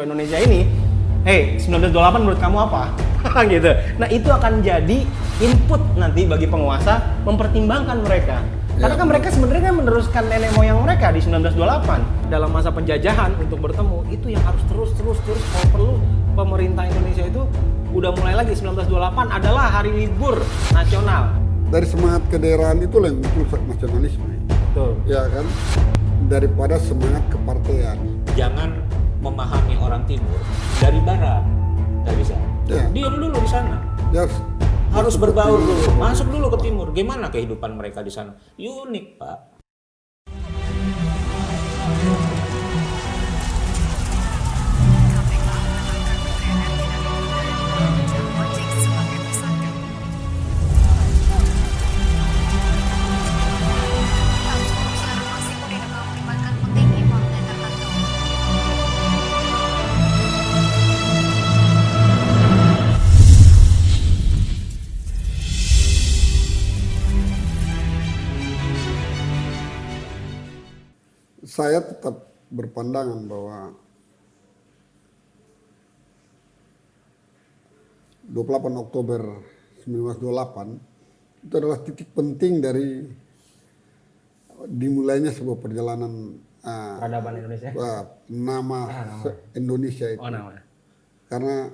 Indonesia ini, 1928 menurut kamu apa? Gitu. Nah itu akan jadi input nanti bagi penguasa mempertimbangkan mereka. Karena kan mereka sebenarnya kan meneruskan nenek moyang mereka di 1928 dalam masa penjajahan untuk bertemu. Itu yang harus terus kalau perlu pemerintah Indonesia itu udah mulai lagi 1928 adalah hari libur nasional. Dari semangat kedaerahan itulah yang muncul nasionalisme. Betul. Ya kan? Daripada semangat kepartean. Jangan memahami orang timur dari barat. Nggak bisa. Ya. Diam dulu di sana. Ya, Harus berbaur dulu, masuk dulu ke timur. Gimana kehidupan mereka di sana? Unik, Pak. saya tetap berpandangan bahwa 28 Oktober 1928 itu adalah titik penting dari dimulainya sebuah perjalanan Peradaban Indonesia. Nama Indonesia itu. Oh, nama. Karena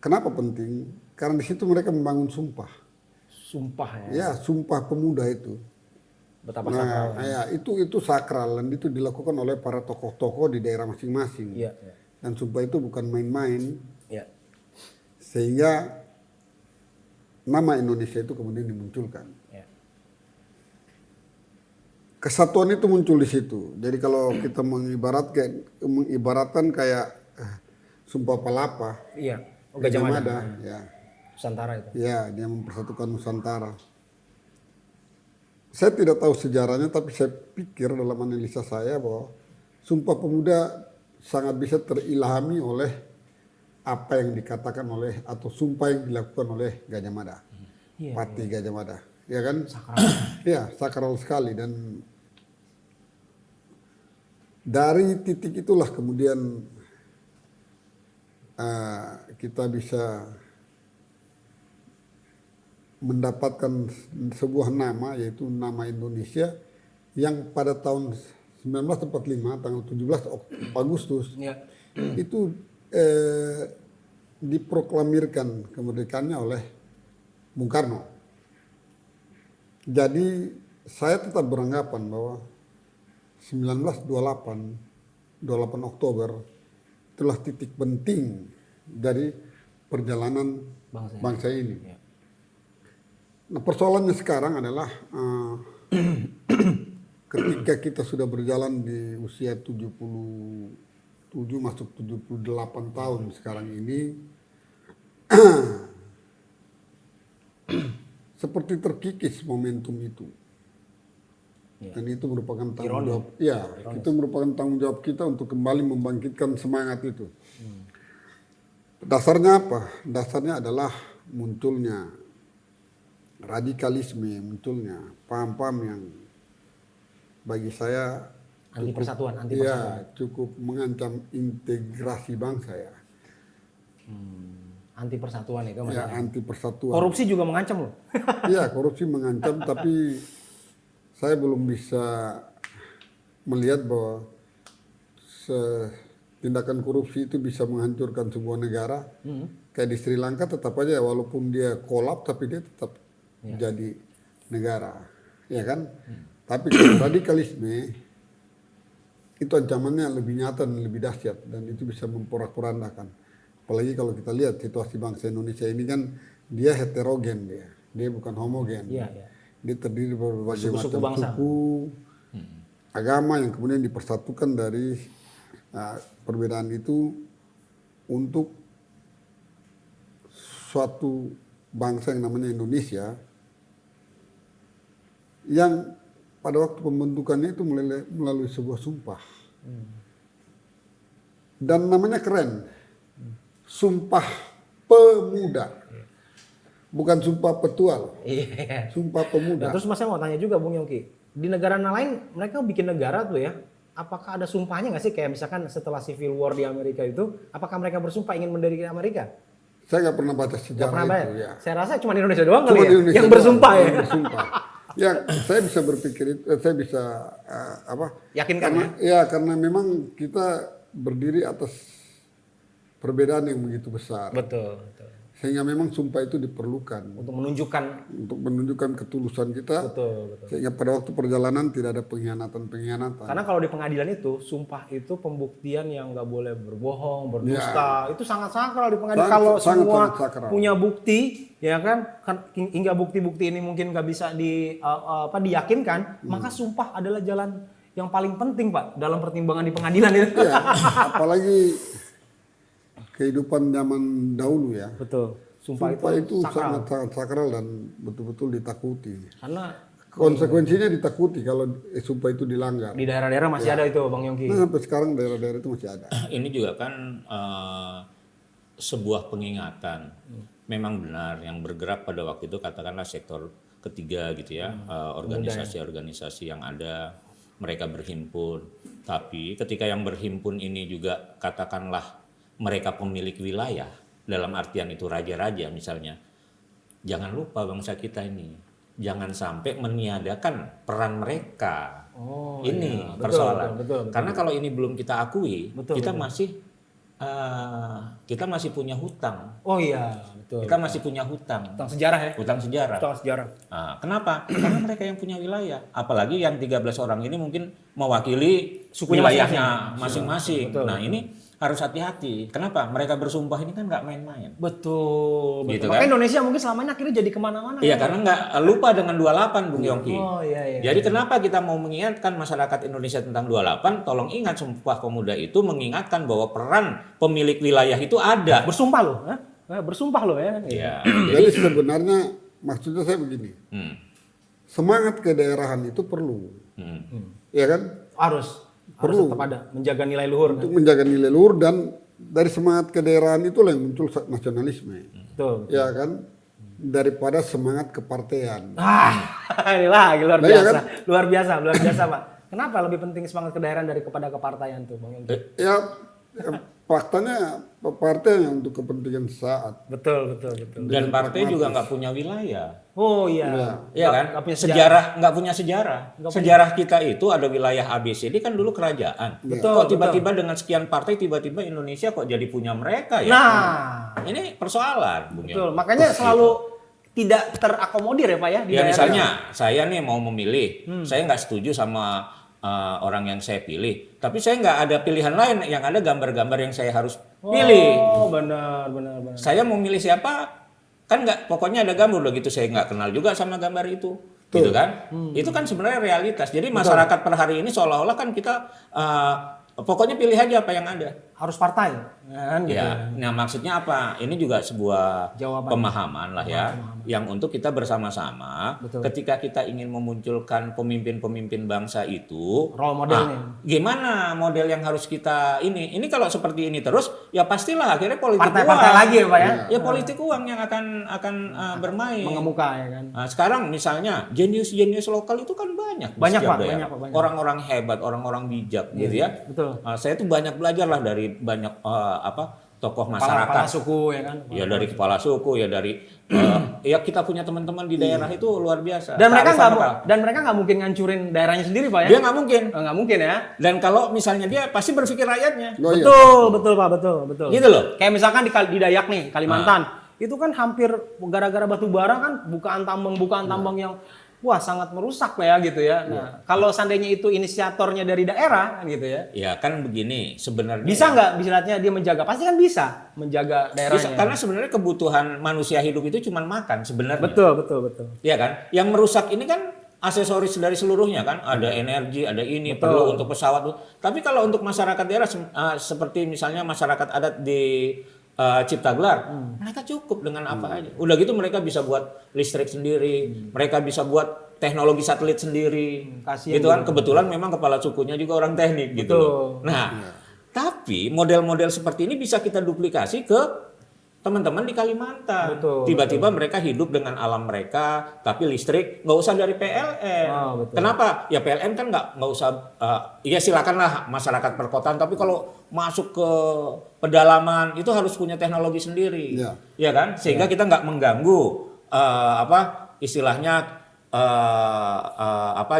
kenapa penting? Karena di situ mereka membangun sumpah. Sumpah ya. Ya, sumpah pemuda itu. Betapa sakral. Ya, itu sakral dan itu dilakukan oleh para tokoh-tokoh di daerah masing-masing. Iya, iya. Dan sumpah itu bukan main-main. Iya. Sehingga nama Indonesia itu kemudian dimunculkan. Iya. Kesatuan itu muncul di situ. Jadi kalau kita mengibaratkan kayak Sumpah Palapa, Iya. Gajah Mada, ya. Nusantara itu. Ya, dia mempersatukan Nusantara. Saya tidak tahu sejarahnya, tapi saya pikir dalam analisa saya bahwa Sumpah Pemuda sangat bisa terilhami oleh apa yang dikatakan oleh atau sumpah yang dilakukan oleh Gajah Mada, Pati Gajah Mada, ya kan? Sakral. Ya, sakral sekali. Dan dari titik itulah kemudian kita bisa mendapatkan sebuah nama, yaitu nama Indonesia yang pada tahun 1945 tanggal 17 Agustus itu diproklamirkan kemerdekaannya oleh Bung Karno. Jadi saya tetap beranggapan bahwa 1928 Oktober itulah titik penting dari perjalanan bangsa ini. Ya. Nah, persoalannya sekarang adalah ketika kita sudah berjalan di usia 77 masuk 78 tahun sekarang ini seperti terkikis momentum itu. Dan itu merupakan tanggung jawab. Ya, itu merupakan tanggung jawab kita untuk kembali membangkitkan semangat itu. Dasarnya apa? Dasarnya adalah munculnya radikalisme, munculnya paham-paham yang bagi saya Anti persatuan. cukup mengancam integrasi bangsa ya. Anti persatuan itu Ya, maksudnya. anti persatuan. Korupsi juga mengancam loh. Iya, korupsi mengancam, tapi saya belum bisa melihat bahwa tindakan korupsi itu bisa menghancurkan sebuah negara. Kayak di Sri Lanka tetap aja walaupun dia kolap tapi dia tetap jadi negara, ya kan? Tapi kalau radikalisme itu ancamannya lebih nyata dan lebih dahsyat dan itu bisa memporak-porandakan. Apalagi kalau kita lihat situasi bangsa Indonesia ini kan dia heterogen dia bukan homogen. Iya, iya. Dia terdiri dari berbagai Suku-suku macam bangsa. suku, agama yang kemudian dipersatukan dari perbedaan itu untuk suatu bangsa yang namanya Indonesia, yang pada waktu pembentukannya itu melalui sebuah sumpah. Dan namanya keren, Sumpah Pemuda. Bukan Sumpah Petual, Iya. Sumpah Pemuda. Nah, terus mas saya mau tanya juga Bung Yongki, di negara lain mereka bikin negara tuh ya, apakah ada sumpahnya nggak sih? Kayak misalkan setelah Civil War di Amerika itu, apakah mereka bersumpah ingin mendirikan Amerika? Saya nggak pernah baca Nggak sejarah pernah itu bayar. ya. Saya rasa cuma di Indonesia doang Cuma kali di ya, Indonesia yang doang bersumpah ya. yang bersumpah. Ya, saya bisa berpikir itu, saya bisa Yakinkan karena memang kita berdiri atas perbedaan yang begitu besar. Betul. Sehingga memang sumpah itu diperlukan Untuk menunjukkan ketulusan kita. betul. Sehingga pada waktu perjalanan tidak ada pengkhianatan. Karena kalau di pengadilan itu, sumpah itu pembuktian yang nggak boleh berbohong, berdusta. Itu sangat sakral di pengadilan. Kalau semua sangat sakral. punya bukti, ya kan, hingga bukti-bukti ini mungkin nggak bisa diyakinkan, maka sumpah adalah jalan yang paling penting, Pak, dalam pertimbangan di pengadilan itu. Ya, apalagi kehidupan zaman dahulu ya. Betul. Sumpah itu sakral. sangat sakral dan betul-betul ditakuti. Karena Konsekuensinya ditakuti kalau sumpah itu dilanggar. di daerah-daerah masih ada itu, Bang Yongki. Nah, sampai sekarang daerah-daerah itu masih ada. Ini juga kan sebuah pengingatan. Memang benar yang bergerak pada waktu itu katakanlah sektor ketiga gitu ya, organisasi-organisasi yang ada, mereka berhimpun. Tapi ketika yang berhimpun ini juga katakanlah mereka pemilik wilayah, dalam artian itu raja-raja misalnya, jangan lupa bangsa kita ini, jangan sampai meniadakan peran mereka. Ini iya. persoalan. Betul. Karena kalau ini belum kita akui, kita betul. masih punya hutang. Oh iya, betul. Kita masih punya hutang. Hutang sejarah ya. Hutang sejarah. Hutang sejarah. Nah, kenapa? Karena mereka yang punya wilayah. Apalagi yang 13 orang ini mungkin mewakili Sukunya wilayahnya masing-masing. Betul. Nah, ini harus hati-hati. Kenapa? Mereka bersumpah ini kan nggak main-main. Betul. Gitu Makanya kan? Indonesia mungkin selama ini akhirnya jadi kemana-mana. Iya, kan? karena nggak lupa dengan 28, Bung Yongki. Oh iya. Jadi kenapa kita mau mengingatkan masyarakat Indonesia tentang 28? Tolong ingat Sumpah Pemuda itu mengingatkan bahwa peran pemilik wilayah itu ada. Bersumpah loh, bersumpah loh ya. Iya. Jadi sebenarnya maksudnya saya begini, Hmm. semangat kedaerahan itu perlu, ya kan? Harus Perlu. tetap ada menjaga nilai luhur. Untuk menjaga nilai luhur dan dari semangat kedaerahan itulah yang muncul nasionalisme, Betul. ya kan? Daripada semangat kepartean. Ini lagi luar Nah, iya biasa. kan? Luar biasa, Pak. Kenapa lebih penting semangat kedaerahan daripada kepartaian tuh, Bang Yongki? Ya, faktanya partai yang untuk kepentingan saat. Betul. Dan partai juga nggak punya wilayah. Oh iya. Iya kan? Nggak punya Nggak punya sejarah. Sejarah kita itu ada wilayah ABCD kan dulu kerajaan. Betul, Kok tiba-tiba dengan sekian partai tiba-tiba Indonesia kok jadi punya mereka ya? Nah, Ini persoalan, Bung betul. Yongki. Makanya selalu tidak terakomodir ya Pak ya di Ya daerah. misalnya saya nih mau memilih, saya nggak setuju sama orang yang saya pilih, tapi saya nggak ada pilihan lain, yang ada gambar-gambar yang saya harus pilih. Oh benar. Saya mau milih siapa? Kan nggak, pokoknya ada gambar udah gitu, saya nggak kenal juga sama gambar itu. Gitu kan? Itu kan sebenarnya realitas. Jadi masyarakat per hari ini seolah-olah kan kita pokoknya pilih aja apa yang ada. Harus partai. Kan, gitu. Ya, nah maksudnya apa? Ini juga sebuah Jawaban. pemahaman lah ya, yang untuk kita bersama-sama, Betul. ketika kita ingin memunculkan pemimpin-pemimpin bangsa itu, Role modelnya. gimana model yang harus kita ini? Ini kalau seperti ini terus, ya pastilah akhirnya politik Partai-partai uang. lagi ya Pak ya. Ya politik uang yang akan bermain. Mengemuka ya kan. Nah, sekarang misalnya jenius-jenius lokal itu kan banyak. di Banyak, setiap Pak, daerah. banyak. Orang-orang hebat, orang-orang bijak gitu ya. Betul. Saya tuh banyak belajar lah dari banyak tokoh masyarakat. Kepala suku ya kan. Ya dari kepala suku, ya dari ya kita punya teman-teman di daerah itu luar biasa. Dan mereka Kearifan lokal. nggak mungkin ngancurin daerahnya sendiri Pak ya. Dia nggak mungkin. Nggak mungkin ya. Dan kalau misalnya dia pasti berpikir rakyatnya. Oh, iya. Betul Pak, betul. Gitu loh. Kayak misalkan di Dayak nih, Kalimantan. Itu kan hampir gara-gara batu bara kan bukaan tambang yang wah sangat merusak Pak ya gitu ya. Nah, kalau seandainya itu inisiatornya dari daerah kan gitu ya. Ya kan begini sebenarnya. Bisa nggak misalnya dia menjaga? Pasti kan bisa menjaga Bisa, daerahnya. karena sebenarnya kebutuhan manusia hidup itu cuma makan sebenarnya. Betul. Iya kan? Yang merusak ini kan aksesoris dari seluruhnya kan, ada energi, ada ini, perlu untuk pesawat. Tapi kalau untuk masyarakat daerah seperti misalnya masyarakat adat di Ciptagelar, mereka cukup dengan apa aja. Udah gitu mereka bisa buat listrik sendiri, mereka bisa buat teknologi satelit sendiri. Kasian Gitu kan, kebetulan memang kepala sukunya juga orang teknik gitu. Betul. Loh. Nah, tapi model-model seperti ini bisa kita duplikasi ke teman-teman di Kalimantan. Betul, Tiba-tiba mereka hidup dengan alam mereka, tapi listrik nggak usah dari PLN. Betul. Kenapa? Ya PLN kan nggak usah, ya silakanlah masyarakat perkotaan, tapi kalau masuk ke pedalaman itu harus punya teknologi sendiri, ya kan? Sehingga kita nggak mengganggu istilahnya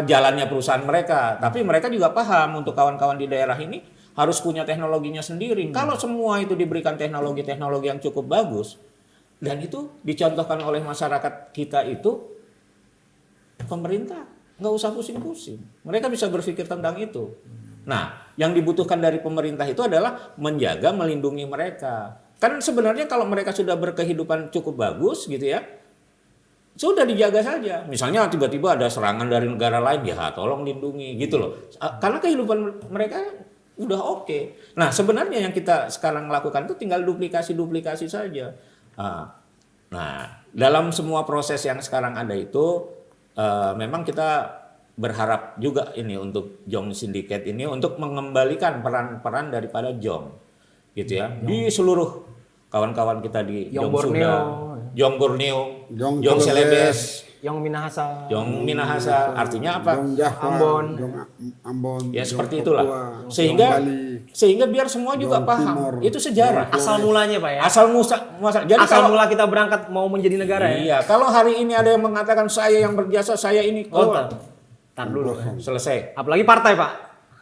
jalannya perusahaan mereka. Tapi mereka juga paham untuk kawan-kawan di daerah ini harus punya teknologinya sendiri. Kalau semua itu diberikan teknologi-teknologi yang cukup bagus, dan itu dicontohkan oleh masyarakat kita itu, pemerintah nggak usah pusing-pusing. Mereka bisa berpikir tentang itu. Nah, yang dibutuhkan dari pemerintah itu adalah menjaga, melindungi mereka. Kan sebenarnya kalau mereka sudah berkehidupan cukup bagus gitu ya, sudah dijaga saja. Misalnya tiba-tiba ada serangan dari negara lain, ya tolong lindungi gitu loh. Karena kehidupan mereka udah oke. Nah, sebenarnya yang kita sekarang lakukan itu tinggal duplikasi saja. Nah, dalam semua proses yang sekarang ada itu, memang kita berharap juga ini untuk Jong Syndicate ini untuk mengembalikan peran-peran daripada Jong, gitu ya, di seluruh kawan-kawan kita di Jong Sunda, Jong Borneo, Jong Celebes, Jong Minahasa. Jong Minahasa artinya apa? Jong Java, Jong Ambon. Ya Jong seperti Papua, itulah. Bali, Sehingga biar semua juga Jong paham. Timor, Itu sejarah. Asal mulanya Pak ya. Jadi Asal kalau mula kita berangkat mau menjadi negara ya. iya, kalau hari ini ada yang mengatakan saya yang berjasa, saya ini Tar dulu. selesai. Apalagi partai Pak.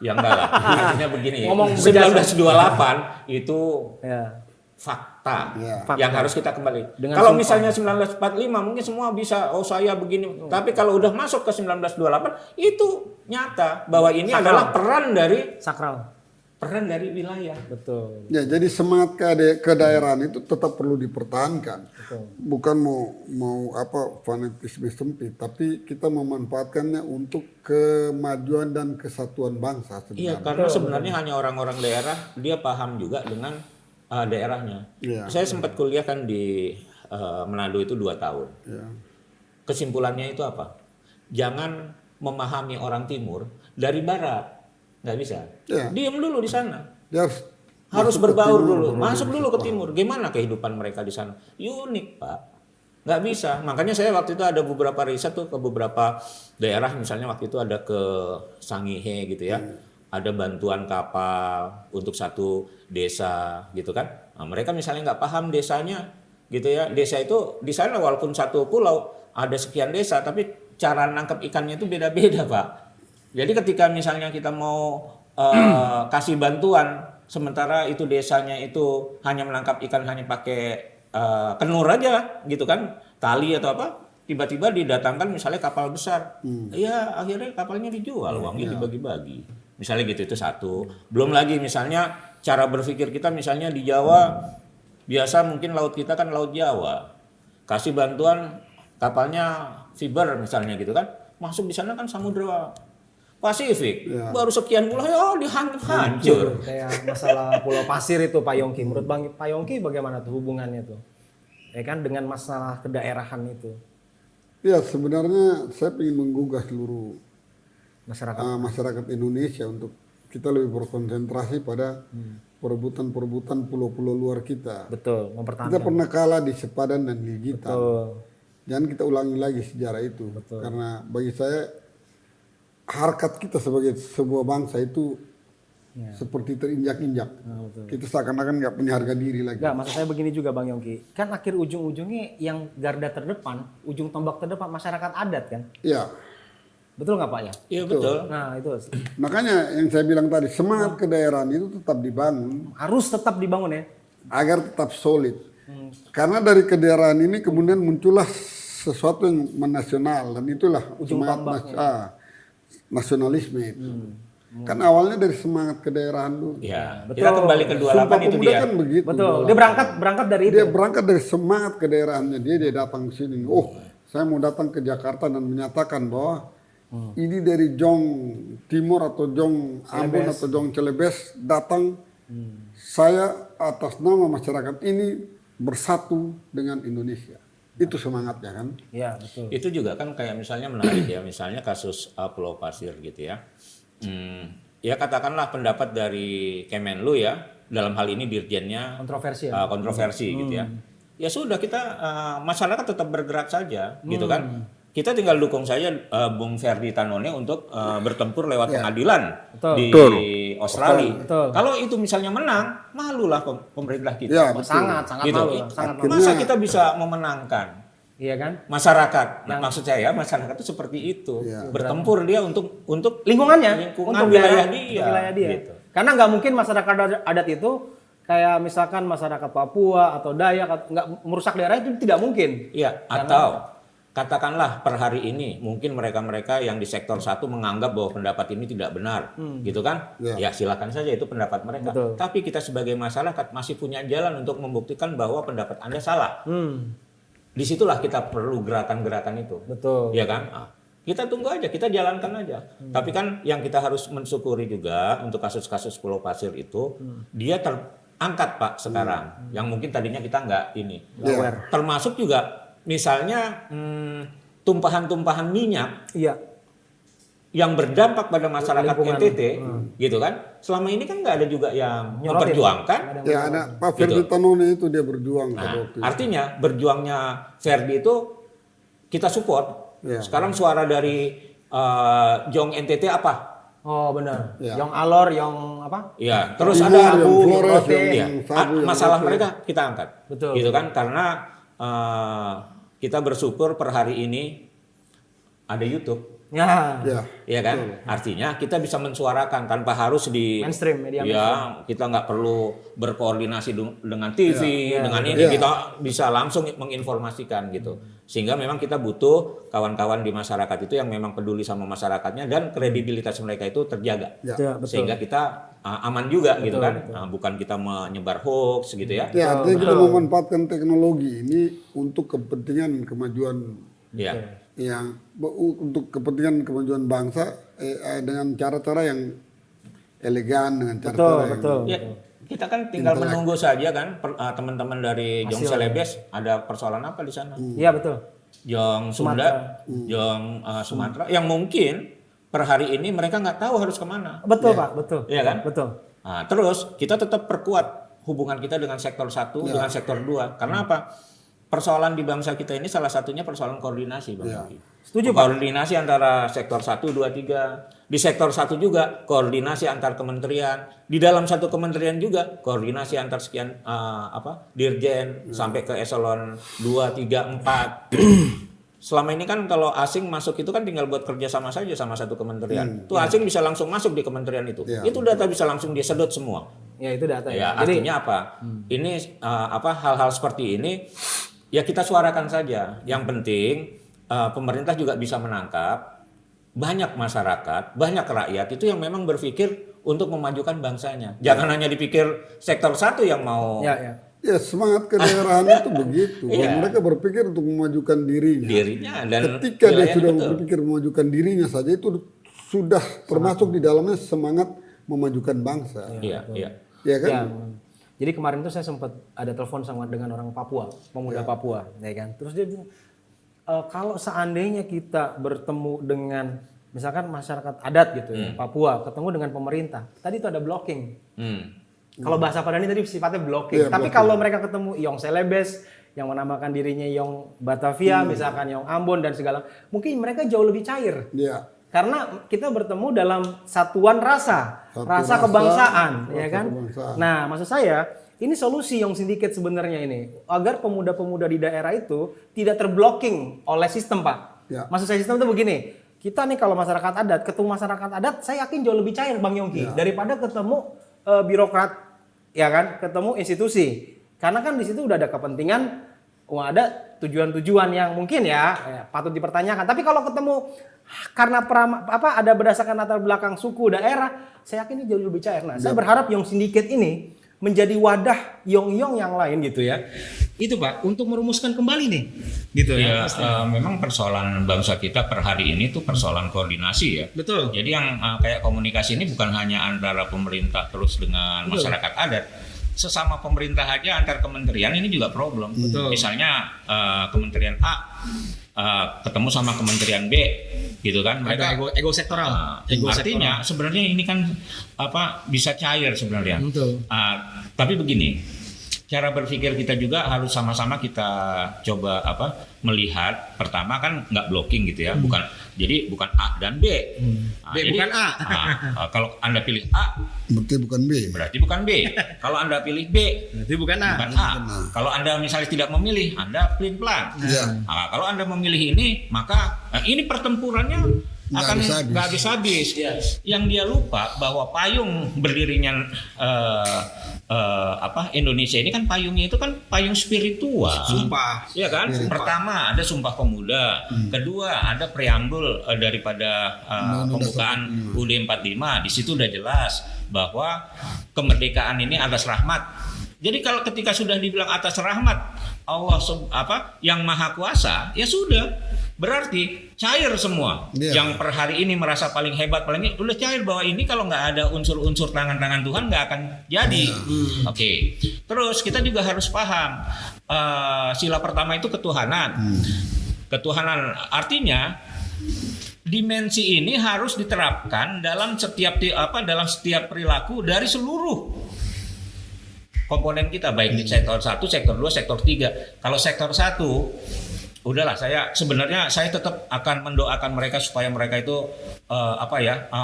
Ya enggak lah. Artinya begini. Ngomong 1928 itu Ya. fakta Ya. yang harus kita kembali. Dengan Kalau sumpah. misalnya 1945 mungkin semua bisa saya begini. Tapi kalau udah masuk ke 1928 itu nyata bahwa ini Sakral. adalah peran dari wilayah. Betul. Ya, jadi semangat kedaerahan itu tetap perlu dipertahankan. Bukan mau fanatisme sempit, tapi kita memanfaatkannya untuk kemajuan dan kesatuan bangsa Iya, sebenarnya. karena sebenarnya hanya orang-orang daerah dia paham juga dengan daerahnya. Iya. Saya sempat kuliah kan di Manado itu 2 tahun. Ya. Kesimpulannya itu apa? Jangan memahami orang timur dari barat. Nggak bisa. Ya. Diam dulu di sana. Dia Harus masuk ke berbaur timur, dulu. baru Masuk dia dulu bisa ke paham. timur. Gimana kehidupan mereka di sana? Unik, Pak. Nggak bisa. Makanya saya waktu itu ada beberapa riset tuh ke beberapa daerah. Misalnya waktu itu ada ke Sangihe gitu ya. Ada bantuan kapal untuk satu desa gitu kan. Nah, mereka misalnya nggak paham desanya gitu ya. Desa itu di sana walaupun satu pulau ada sekian desa, tapi cara nangkep ikannya itu beda-beda, Pak. Jadi ketika misalnya kita mau kasih bantuan, sementara itu desanya itu hanya menangkap ikan hanya pakai kenur aja gitu kan, tali atau apa, tiba-tiba didatangkan misalnya kapal besar, ya akhirnya kapalnya dijual, uangnya dibagi-bagi. Misalnya gitu, itu satu. Belum lagi misalnya cara berpikir kita misalnya di Jawa, biasa mungkin laut kita kan laut Jawa, kasih bantuan kapalnya fiber misalnya gitu kan, masuk di sana kan samudra Pasifik, baru sekian pulau ya hancur. Kayak masalah Pulau Pasir itu Pak Yongki. Menurut Pak Yongki bagaimana tuh hubungannya tuh? Ya kan dengan masalah kedaerahan itu. Ya, sebenarnya saya ingin menggugah seluruh Masyarakat. Indonesia untuk kita lebih berkonsentrasi pada perebutan pulau-pulau luar kita. Betul, Kita mempertahankan. pernah kalah di Sepadan dan di Gitan. Betul. Jangan kita ulangi lagi sejarah itu. Betul. Karena bagi saya harkat kita sebagai sebuah bangsa itu seperti terinjak-injak. betul. Kita seakan-akan nggak punya harga diri lagi. Enggak, maksud saya begini juga Bang Yongki. Kan akhir ujung-ujungnya yang garda terdepan, ujung tombak terdepan masyarakat adat kan? Ya, Betul nggak Pak ya? Iya betul. Nah itu makanya yang saya bilang tadi, semangat kedaerahan itu tetap dibangun harus tetap dibangun ya. agar tetap solid. Karena dari kedaerahan ini kemudian muncullah sesuatu yang menasional, dan itulah Ujung semangat tombaknya. nasionalisme itu. Kan awalnya dari semangat kedaerahan dulu. Ya, betul. kita kembali ke 28 Sumpah itu Pemuda dia. kan begitu. Betul. 28. Dia berangkat dari itu. Dia berangkat dari semangat kedaerahannya. Dia datang ke sini. Oh, saya mau datang ke Jakarta dan menyatakan bahwa ini dari Jong Timur atau Jong Ambon atau Jong Celebes datang. Saya atas nama masyarakat ini bersatu dengan Indonesia. Itu semangatnya kan. Iya, betul. Itu juga kan kayak misalnya menarik ya, misalnya kasus Pulau Pasir gitu ya. Ya katakanlah pendapat dari Kemenlu ya, dalam hal ini dirjennya Kontroversi ya. kontroversi gitu ya. ya sudah kita masyarakat tetap bergerak saja, gitu kan. Kita tinggal dukung saja Bung Ferdi Tanone untuk bertempur lewat pengadilan di Australia. Betul. Kalau itu misalnya menang, malulah pemerintah kita. Ya, sangat Gitu. malu, sangat malu. Masa kita bisa memenangkan Iya kan? masyarakat? Maksud saya masyarakat itu seperti itu, bertempur dia untuk Lingkungannya, lingkungan untuk wilayah wilayah dia. dia. Gitu. Karena nggak mungkin masyarakat adat itu kayak misalkan masyarakat Papua atau Dayak nggak merusak daerah itu tidak mungkin. Iya, atau katakanlah per hari ini mungkin mereka-mereka yang di sektor 1 menganggap bahwa pendapat ini tidak benar, gitu kan? Ya silakan saja itu pendapat mereka. Betul. Tapi kita sebagai masyarakat masih punya jalan untuk membuktikan bahwa pendapat Anda salah. Disitulah kita perlu gerakan-gerakan itu. Betul. Ya kan? Kita tunggu aja, kita jalankan aja. Tapi kan yang kita harus mensyukuri juga untuk kasus-kasus Pulau Pasir itu, dia terangkat Pak sekarang. Yang mungkin tadinya kita nggak ini. Aware. Termasuk juga misalnya tumpahan-tumpahan minyak yang berdampak pada masyarakat NTT, gitu kan? Selama ini kan nggak ada juga yang memperjuangkan. Ya ada Pak Ferdi Tanone itu dia berjuang. Artinya berjuangnya Ferdi itu kita support. Sekarang suara dari Jong NTT apa? Oh benar. Yang Alor, yang apa? Iya. Terus Timur, ada yang Abu Flores, Rote. yang Sabu, yang Masalah Rote. mereka kita angkat. Betul. Gitu kan? Karena kita bersyukur per hari ini ada YouTube. Ya. Iya kan? Artinya kita bisa mensuarakan tanpa harus di Mainstream, media kita nggak perlu berkoordinasi dengan TV, dengan ini kita bisa langsung menginformasikan gitu. Sehingga memang kita butuh kawan-kawan di masyarakat itu yang memang peduli sama masyarakatnya dan kredibilitas mereka itu terjaga. Ya, betul. Sehingga kita aman juga gitu kan. Bukan kita menyebar hoax gitu ya. Ya, artinya kita memanfaatkan teknologi ini untuk kepentingan kemajuan yang untuk kepentingan kemajuan bangsa dengan cara-cara yang elegan, dengan cara-cara yang Ya, kita kan tinggal menunggu saja kan teman-teman dari Jong Celebes ada persoalan apa di sana. Iya betul. Jong Sunda, Jong Sumatera yang mungkin per hari ini mereka nggak tahu harus kemana. Betul Pak, betul. Iya kan? Betul. Nah, terus kita tetap perkuat hubungan kita dengan sektor 1 dengan sektor 2. Karena apa? Persoalan di bangsa kita ini salah satunya persoalan koordinasi, Bang Yogi. Setuju, Pak. Koordinasi antara sektor 1, 2, 3. Di sektor 1 juga koordinasi antar kementerian. Di dalam satu kementerian juga koordinasi antar sekian dirjen sampai ke eselon 2, 3, 4. Selama ini kan kalau asing masuk itu kan tinggal buat kerja sama saja sama satu kementerian. Tuh asing bisa langsung masuk di kementerian itu. Itu data bisa langsung disedot semua. Ya itu data Ya, artinya apa? Ini hal-hal seperti ini ya kita suarakan saja. Yang penting pemerintah juga bisa menangkap banyak masyarakat, banyak rakyat itu yang memang berpikir untuk memajukan bangsanya. Jangan hanya dipikir sektor 1 yang mau. Ya semangat kedaerahan itu begitu. Mereka berpikir untuk memajukan dirinya. Dan ketika dia sudah berpikir memajukan dirinya saja itu sudah termasuk di dalamnya semangat memajukan bangsa. Iya kan? Ya. Jadi kemarin tuh saya sempat ada telepon sama dengan orang Papua, pemuda Papua, ya kan. Terus dia bilang, kalau seandainya kita bertemu dengan misalkan masyarakat adat gitu ya, Papua, ketemu dengan pemerintah, tadi itu ada blocking. Kalau bahasa Padani tadi sifatnya blocking. Tapi kalau mereka ketemu Yong Celebes yang menamakan dirinya Yong Batavia, misalkan Yong Ambon dan segala, mungkin mereka jauh lebih cair. Iya. Karena kita bertemu dalam satuan rasa kebangsaan, ya kan? Kebangsaan. Nah, maksud saya ini solusi Yong Syndicate sebenarnya ini agar pemuda-pemuda di daerah itu tidak terblocking oleh sistem, Pak. Ya. Maksud saya sistem itu begini. Kita nih kalau masyarakat adat, ketemu masyarakat adat, saya yakin jauh lebih cair, Bang Yongki, daripada ketemu birokrat, ya kan? Ketemu institusi. Karena kan di situ udah ada kepentingan, ada tujuan-tujuan yang mungkin ya patut dipertanyakan. Tapi kalau ketemu karena ada berdasarkan latar belakang suku daerah, saya yakin ini jauh lebih cair. Nah, saya berharap Yong Syndicate ini menjadi wadah Yong-Yong yang lain gitu ya. Itu Pak, untuk merumuskan kembali nih. Gitu ya. Memang persoalan bangsa kita per hari ini tuh persoalan koordinasi ya. Betul. Jadi yang kayak komunikasi ini bukan hanya antara pemerintah terus dengan masyarakat adat. Sesama pemerintah aja antar kementerian ini juga problem. Misalnya kementerian A ketemu sama kementerian B gitu kan, mereka ego sektoral. Artinya sebenarnya ini kan bisa cair sebenarnya. Tapi begini, cara berpikir kita juga harus sama-sama kita coba melihat. Pertama kan nggak blocking gitu ya, bukan A dan B. B bukan A. Kalau Anda pilih A, Berarti bukan B. berarti bukan B. Kalau Anda pilih B, Berarti bukan A. bukan A. Kalau Anda misalnya tidak memilih, Anda plan-plan. Iya. Kalau Anda memilih ini, maka ini pertempurannya akan nggak habis-habis. Yang dia lupa bahwa payung berdirinya Indonesia ini kan payungnya itu kan payung spiritual. Sumpah. Iya kan? Pertama ada Sumpah Pemuda, kedua ada preambul daripada pembukaan UUD 45. Di situ udah jelas bahwa kemerdekaan ini atas rahmat. Jadi kalau ketika sudah dibilang atas rahmat Allah yang Maha Kuasa, ya sudah, berarti cair semua. Yang per hari ini merasa paling hebat, udah cair bahwa ini kalau nggak ada unsur-unsur tangan-tangan Tuhan nggak akan jadi. Oke. Terus kita juga harus paham sila pertama itu ketuhanan. Ketuhanan artinya dimensi ini harus diterapkan dalam setiap perilaku dari seluruh komponen kita, baik di sektor 1, sektor 2, sektor 3. Kalau sektor 1, udahlah saya tetap akan mendoakan mereka supaya mereka itu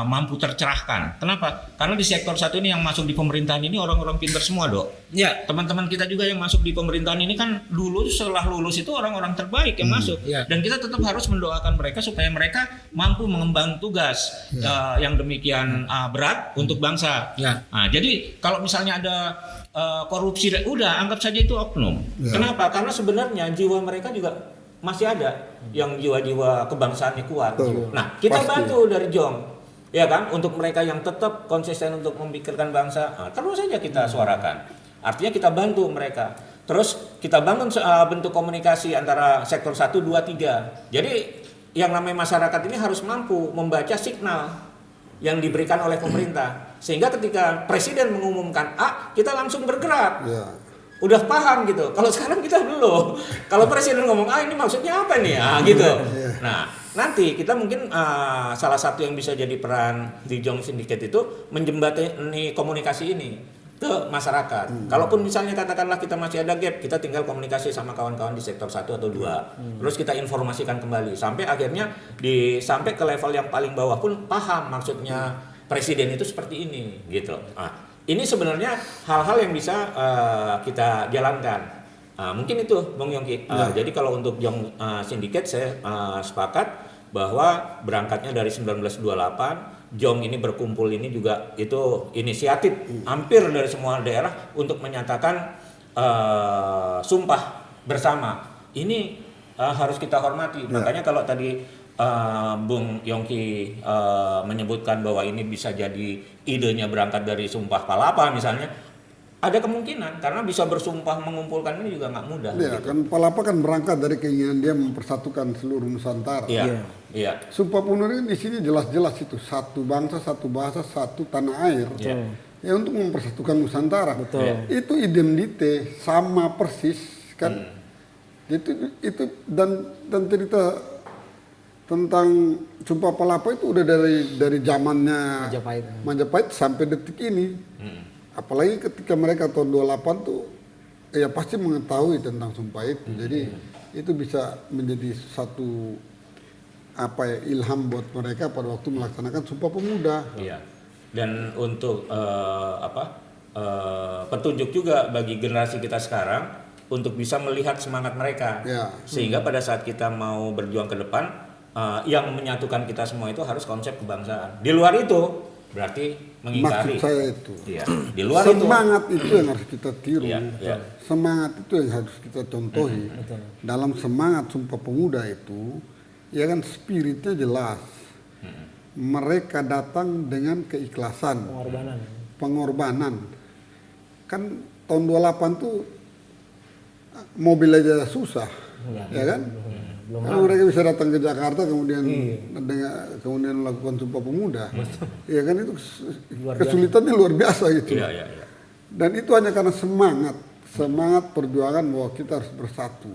mampu tercerahkan. Kenapa? Karena di sektor 1 ini yang masuk di pemerintahan ini orang-orang pintar semua, Dok. Ya. Teman-teman kita juga yang masuk di pemerintahan ini kan dulu setelah lulus itu orang-orang terbaik yang masuk. Ya. Dan kita tetap harus mendoakan mereka supaya mereka mampu mengemban tugas yang demikian berat untuk bangsa. Ya. Nah, jadi kalau misalnya ada korupsi, udah anggap saja itu oknum. Kenapa? Karena sebenarnya jiwa mereka juga masih ada yang jiwa-jiwa kebangsaannya kuat. Nah, kita bantu dari Jong, ya kan, untuk mereka yang tetap konsisten untuk memikirkan bangsa, terus saja kita suarakan. Artinya kita bantu mereka. Terus kita bangun bentuk komunikasi antara sektor 1, 2, 3. Jadi yang namanya masyarakat ini harus mampu membaca signal yang diberikan oleh pemerintah. Sehingga ketika presiden mengumumkan A, kita langsung bergerak. Udah paham gitu. Kalau sekarang kita belum. Kalau presiden ngomong ini maksudnya apa nih? Gitu. Nah, nanti kita mungkin salah satu yang bisa jadi peran di Jong Syndicate itu menjembatani komunikasi ini ke masyarakat. Kalaupun misalnya katakanlah kita masih ada gap, kita tinggal komunikasi sama kawan-kawan di sektor 1 atau 2. Terus kita informasikan kembali sampai akhirnya sampai ke level yang paling bawah pun paham maksudnya presiden itu seperti ini gitu. Ini sebenarnya hal-hal yang bisa kita jalankan. Mungkin itu Bung Yongki. Jadi kalau untuk Jong Syndicate saya sepakat bahwa berangkatnya dari 1928, Jong ini berkumpul ini juga itu inisiatif hampir dari semua daerah untuk menyatakan sumpah bersama. Ini harus kita hormati. Makanya kalau tadi Bung Yongki menyebutkan bahwa ini bisa jadi idenya berangkat dari Sumpah Palapa misalnya, ada kemungkinan karena bisa bersumpah mengumpulkan ini juga nggak mudah. Iya, gitu. kan Palapa kan berangkat dari keinginan dia mempersatukan seluruh Nusantara. Iya. Sumpah Pemuda di sini jelas-jelas itu satu bangsa, satu bahasa, satu tanah air. Ya untuk mempersatukan Nusantara. Itu identitas sama persis kan. Itu dan cerita tentang Sumpah Palapa itu udah dari zamannya Majapahit sampai detik ini. Apalagi ketika mereka tahun 28 tuh ya pasti mengetahui tentang sumpah itu. Jadi itu bisa menjadi satu ilham buat mereka pada waktu melaksanakan Sumpah Pemuda. Iya. Dan untuk petunjuk juga bagi generasi kita sekarang untuk bisa melihat semangat mereka. Sehingga pada saat kita mau berjuang ke depan, yang menyatukan kita semua itu harus konsep kebangsaan. Di luar itu berarti mengingkari. Maksud saya itu. Iya. Di luar semangat itu yang harus kita tiru. Iya. Semangat itu yang harus kita contohi. Dalam semangat Sumpah Pemuda itu, ya kan spiritnya jelas. Mereka datang dengan keikhlasan. Pengorbanan. Kan tahun 28 tuh mobil aja susah. Ya kan? Karena mereka bisa datang ke Jakarta kemudian melakukan Sumpah Pemuda. Ya kan itu kesulitannya luar biasa gitu. Iya. Dan itu hanya karena semangat perjuangan bahwa kita harus bersatu.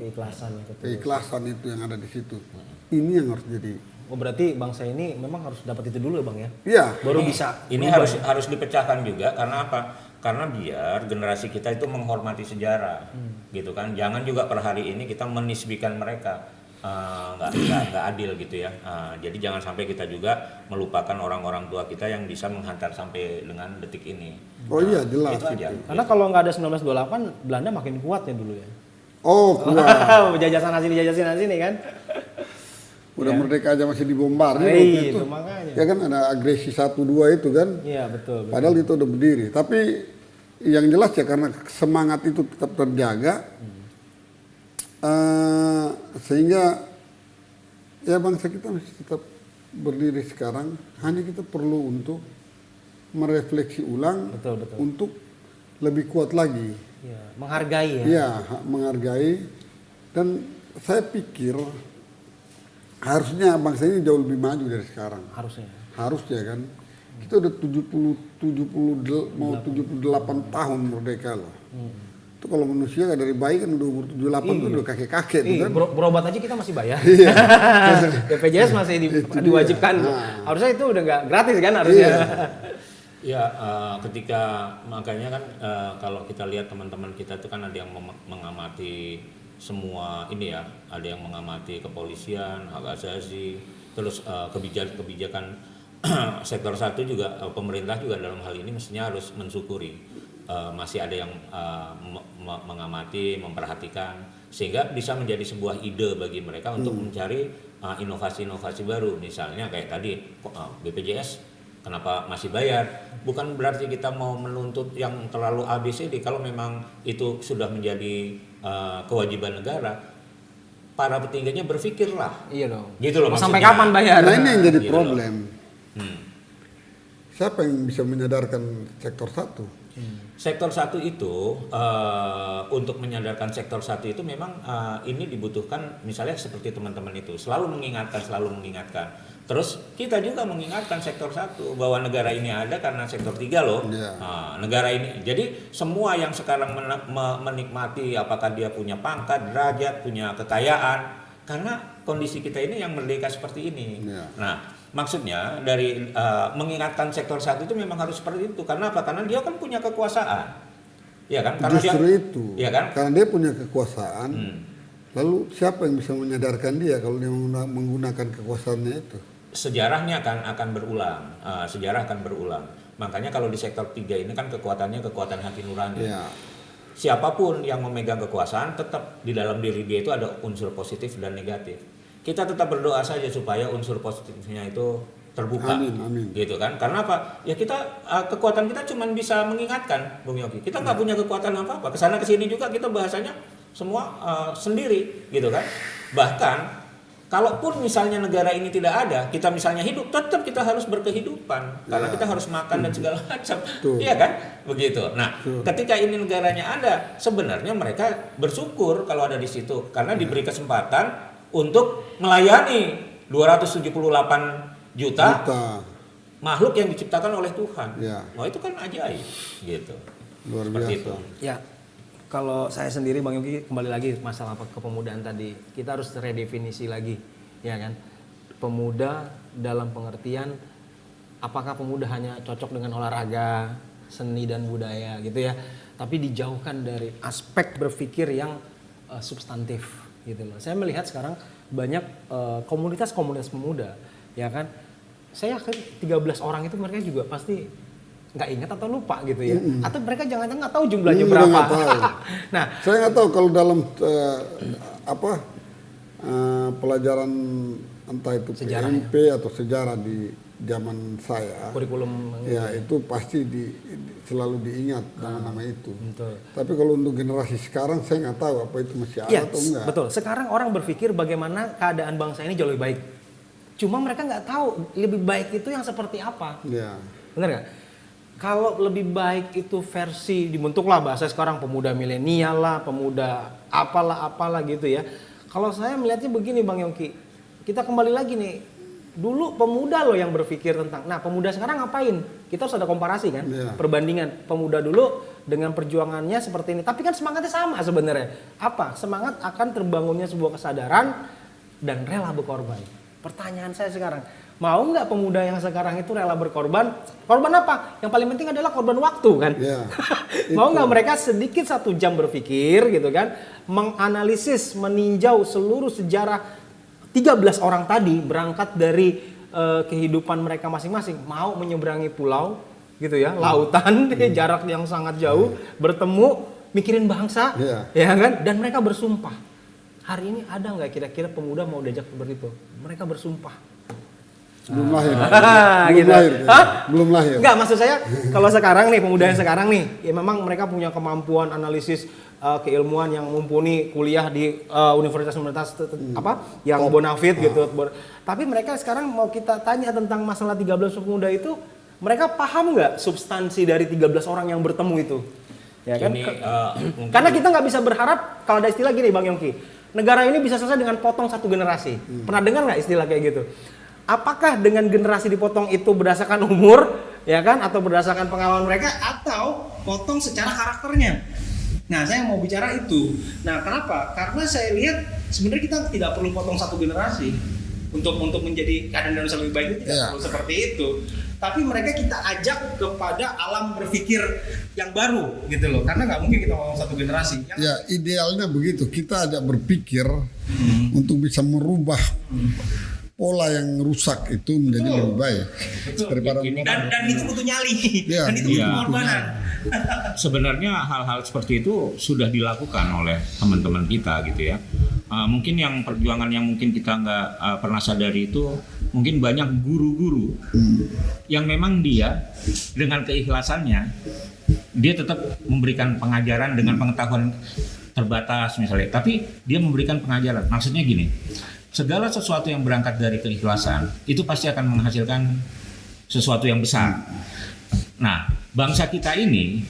Keikhlasan itu yang ada di situ. Ini yang harus jadi. Oh berarti bangsa ini memang harus dapat itu dulu ya Bang ya? Iya. Baru bisa. Ini harus dipecahkan juga karena apa? karena biar generasi kita itu menghormati sejarah, gitu kan. Jangan juga per hari ini kita menisbikan mereka, nggak adil gitu ya. Jadi jangan sampai kita juga melupakan orang-orang tua kita yang bisa menghantar sampai dengan detik ini. Oh iya jelas. Itu aja. Karena kalau nggak ada 1928, Belanda makin kuat ya dulu ya. Oh kuat. Jajah sana sini kan. Udah Ya. merdeka aja masih dibombardir waktu Itu itu. makanya. Ya kan ada agresi 1-2 itu kan. Iya betul. Padahal itu udah berdiri. Tapi yang jelas ya karena semangat itu tetap terjaga. Sehingga ya bangsa kita masih tetap berdiri sekarang. Hanya kita perlu untuk merefleksi ulang. Betul. Untuk lebih kuat lagi. Ya, menghargai ya. Iya, menghargai. Dan saya pikir harusnya bangsa ini jauh lebih maju dari sekarang. Harusnya kan. Kita udah 78 tahun merdeka loh. Itu kalau manusia dari bayi kan udah umur 78 tuh udah kakek-kakek tuh kan. Berobat aja kita masih bayar. Iya. BPJS masih diwajibkan. Harusnya itu udah nggak gratis kan harusnya. Ya, ketika makanya kan kalau kita lihat teman-teman kita itu kan ada yang mengamati semua ini ya, ada yang mengamati kepolisian, hak asasi, terus kebijakan sektor satu juga pemerintah juga dalam hal ini mestinya harus mensyukuri masih ada yang mengamati, memperhatikan sehingga bisa menjadi sebuah ide bagi mereka untuk mencari inovasi-inovasi baru, misalnya kayak tadi BPJS. Kenapa masih bayar? Bukan berarti kita mau menuntut yang terlalu ABCD. Kalau memang itu sudah menjadi kewajiban negara, para petingginya berpikirlah. Iya dong. Gitu loh Sampai maksudnya. kapan bayar? Nah ini yang jadi Gitu problem. Siapa yang bisa menyadarkan sektor satu? Sektor satu itu untuk menyadarkan sektor satu itu memang ini dibutuhkan misalnya seperti teman-teman itu selalu mengingatkan. Terus kita juga mengingatkan sektor satu bahwa negara ini ada karena sektor 3 loh. Yeah. Negara ini. Jadi semua yang sekarang menikmati apakah dia punya pangkat, derajat, punya kekayaan karena kondisi kita ini yang merdeka seperti ini. Yeah. Nah, maksudnya dari mengingatkan sektor satu itu memang harus seperti itu. Karena apa? Karena dia kan punya kekuasaan. Ya kan? Karena Justru dia, itu. Ya kan? Karena dia punya kekuasaan. Lalu siapa yang bisa menyadarkan dia kalau dia menggunakan kekuasaannya itu? Sejarahnya akan berulang. Sejarah akan berulang. Makanya kalau di sektor 3 ini kan kekuatannya kekuatan hati nurani. Ya. Siapapun yang memegang kekuasaan tetap di dalam diri dia itu ada unsur positif dan negatif. Kita tetap berdoa saja supaya unsur positifnya itu terbuka. Amin. Gitu kan? Karena apa? Ya kita kekuatan kita cuma bisa mengingatkan, Bung Yogi. Kita nggak punya kekuatan apa-apa. Kesana kesini juga kita bahasanya semua sendiri, gitu kan? Bahkan kalaupun misalnya negara ini tidak ada, kita misalnya hidup, tetap kita harus berkehidupan karena kita harus makan dan segala macam, iya kan? Begitu. Nah, ketika ini negaranya ada, sebenarnya mereka bersyukur kalau ada di situ karena diberi kesempatan untuk melayani 278 juta makhluk yang diciptakan oleh Tuhan. Ya. Wah itu kan ajaib, gitu. Luar Seperti biasa. itu. Ya, kalau saya sendiri Bang Yogi kembali lagi masalah kepemudaan tadi, kita harus redefinisi lagi, ya kan? Pemuda dalam pengertian apakah pemuda hanya cocok dengan olahraga, seni dan budaya gitu ya, tapi dijauhkan dari aspek berpikir yang substantif gitu loh. Saya melihat sekarang banyak komunitas-komunitas pemuda, ya kan? Saya yakin 13 orang itu mereka juga pasti nggak ingat atau lupa gitu ya, atau mereka jangan-jangan nggak tahu jumlahnya berapa. Nggak tahu. Nah, Saya nggak tahu kalau dalam pelajaran entah itu Sejarah, PMP atau sejarah di zaman saya, kurikulum ya itu pasti selalu diingat nama-nama itu. Betul. Tapi kalau untuk generasi sekarang saya nggak tahu apa itu masih ada Ya, atau enggak. betul. Sekarang orang berpikir bagaimana keadaan bangsa ini jauh lebih baik. Cuma mereka nggak tahu lebih baik itu yang seperti apa. Ya. Benar nggak? Kalau lebih baik itu versi dibentuklah bahasa sekarang pemuda milenial lah, pemuda apalah gitu ya. Kalau saya melihatnya begini Bang Yongki, kita kembali lagi nih. Dulu pemuda loh yang berpikir tentang, nah pemuda sekarang ngapain? Kita harus ada komparasi kan, perbandingan pemuda dulu dengan perjuangannya seperti ini. Tapi kan semangatnya sama sebenarnya. Apa? Semangat akan terbangunnya sebuah kesadaran dan rela berkorban. Pertanyaan saya sekarang, Mau nggak pemuda yang sekarang itu rela berkorban? Korban apa? Yang paling penting adalah korban waktu kan. Ya, Mau itu. nggak mereka sedikit 1 jam berpikir gitu kan, menganalisis, meninjau seluruh sejarah 13 orang tadi berangkat dari kehidupan mereka masing-masing, mau menyeberangi pulau gitu ya, lautan jarak yang sangat jauh, bertemu, mikirin bangsa, ya kan, dan mereka bersumpah. Hari ini ada nggak kira-kira pemuda mau diajak begitu? Mereka bersumpah. Belum lahir. Gitu. Belum lahir. Enggak, maksud saya kalau sekarang nih, pemuda yang sekarang nih, ya memang mereka punya kemampuan analisis keilmuan yang mumpuni, kuliah di universitas apa yang bonafit gitu. Tapi mereka sekarang mau kita tanya tentang masalah 13 pemuda itu, mereka paham nggak substansi dari 13 orang yang bertemu itu? Ya kan? Ini, Karena kita nggak bisa berharap, kalau ada istilah gini Bang Yongki, negara ini bisa selesai dengan potong 1 generasi. Pernah dengar nggak istilah kayak gitu? Apakah dengan generasi dipotong itu berdasarkan umur, ya kan, atau berdasarkan pengalaman mereka, atau potong secara karakternya? Nah, saya mau bicara itu. Nah, kenapa? Karena saya lihat sebenarnya kita tidak perlu potong 1 generasi untuk menjadi keadaan Indonesia lebih baik, itu tidak perlu seperti itu. Tapi mereka kita ajak kepada alam berpikir yang baru, gitu loh. Karena nggak mungkin kita ngomong 1 generasi. Ya, idealnya begitu. Kita ajak berpikir untuk bisa merubah pola yang rusak itu menjadi lebih baik. Daripada dan itu butuh nyali, Ya, dan itu butuh pengorbanan. Sebenarnya hal-hal seperti itu sudah dilakukan oleh teman-teman kita gitu ya. Mungkin yang perjuangan yang mungkin kita nggak pernah sadari itu, mungkin banyak guru-guru yang memang dia dengan keikhlasannya dia tetap memberikan pengajaran dengan pengetahuan terbatas misalnya, tapi dia memberikan pengajaran. Maksudnya gini, segala sesuatu yang berangkat dari keikhlasan itu pasti akan menghasilkan sesuatu yang besar. Nah, bangsa kita ini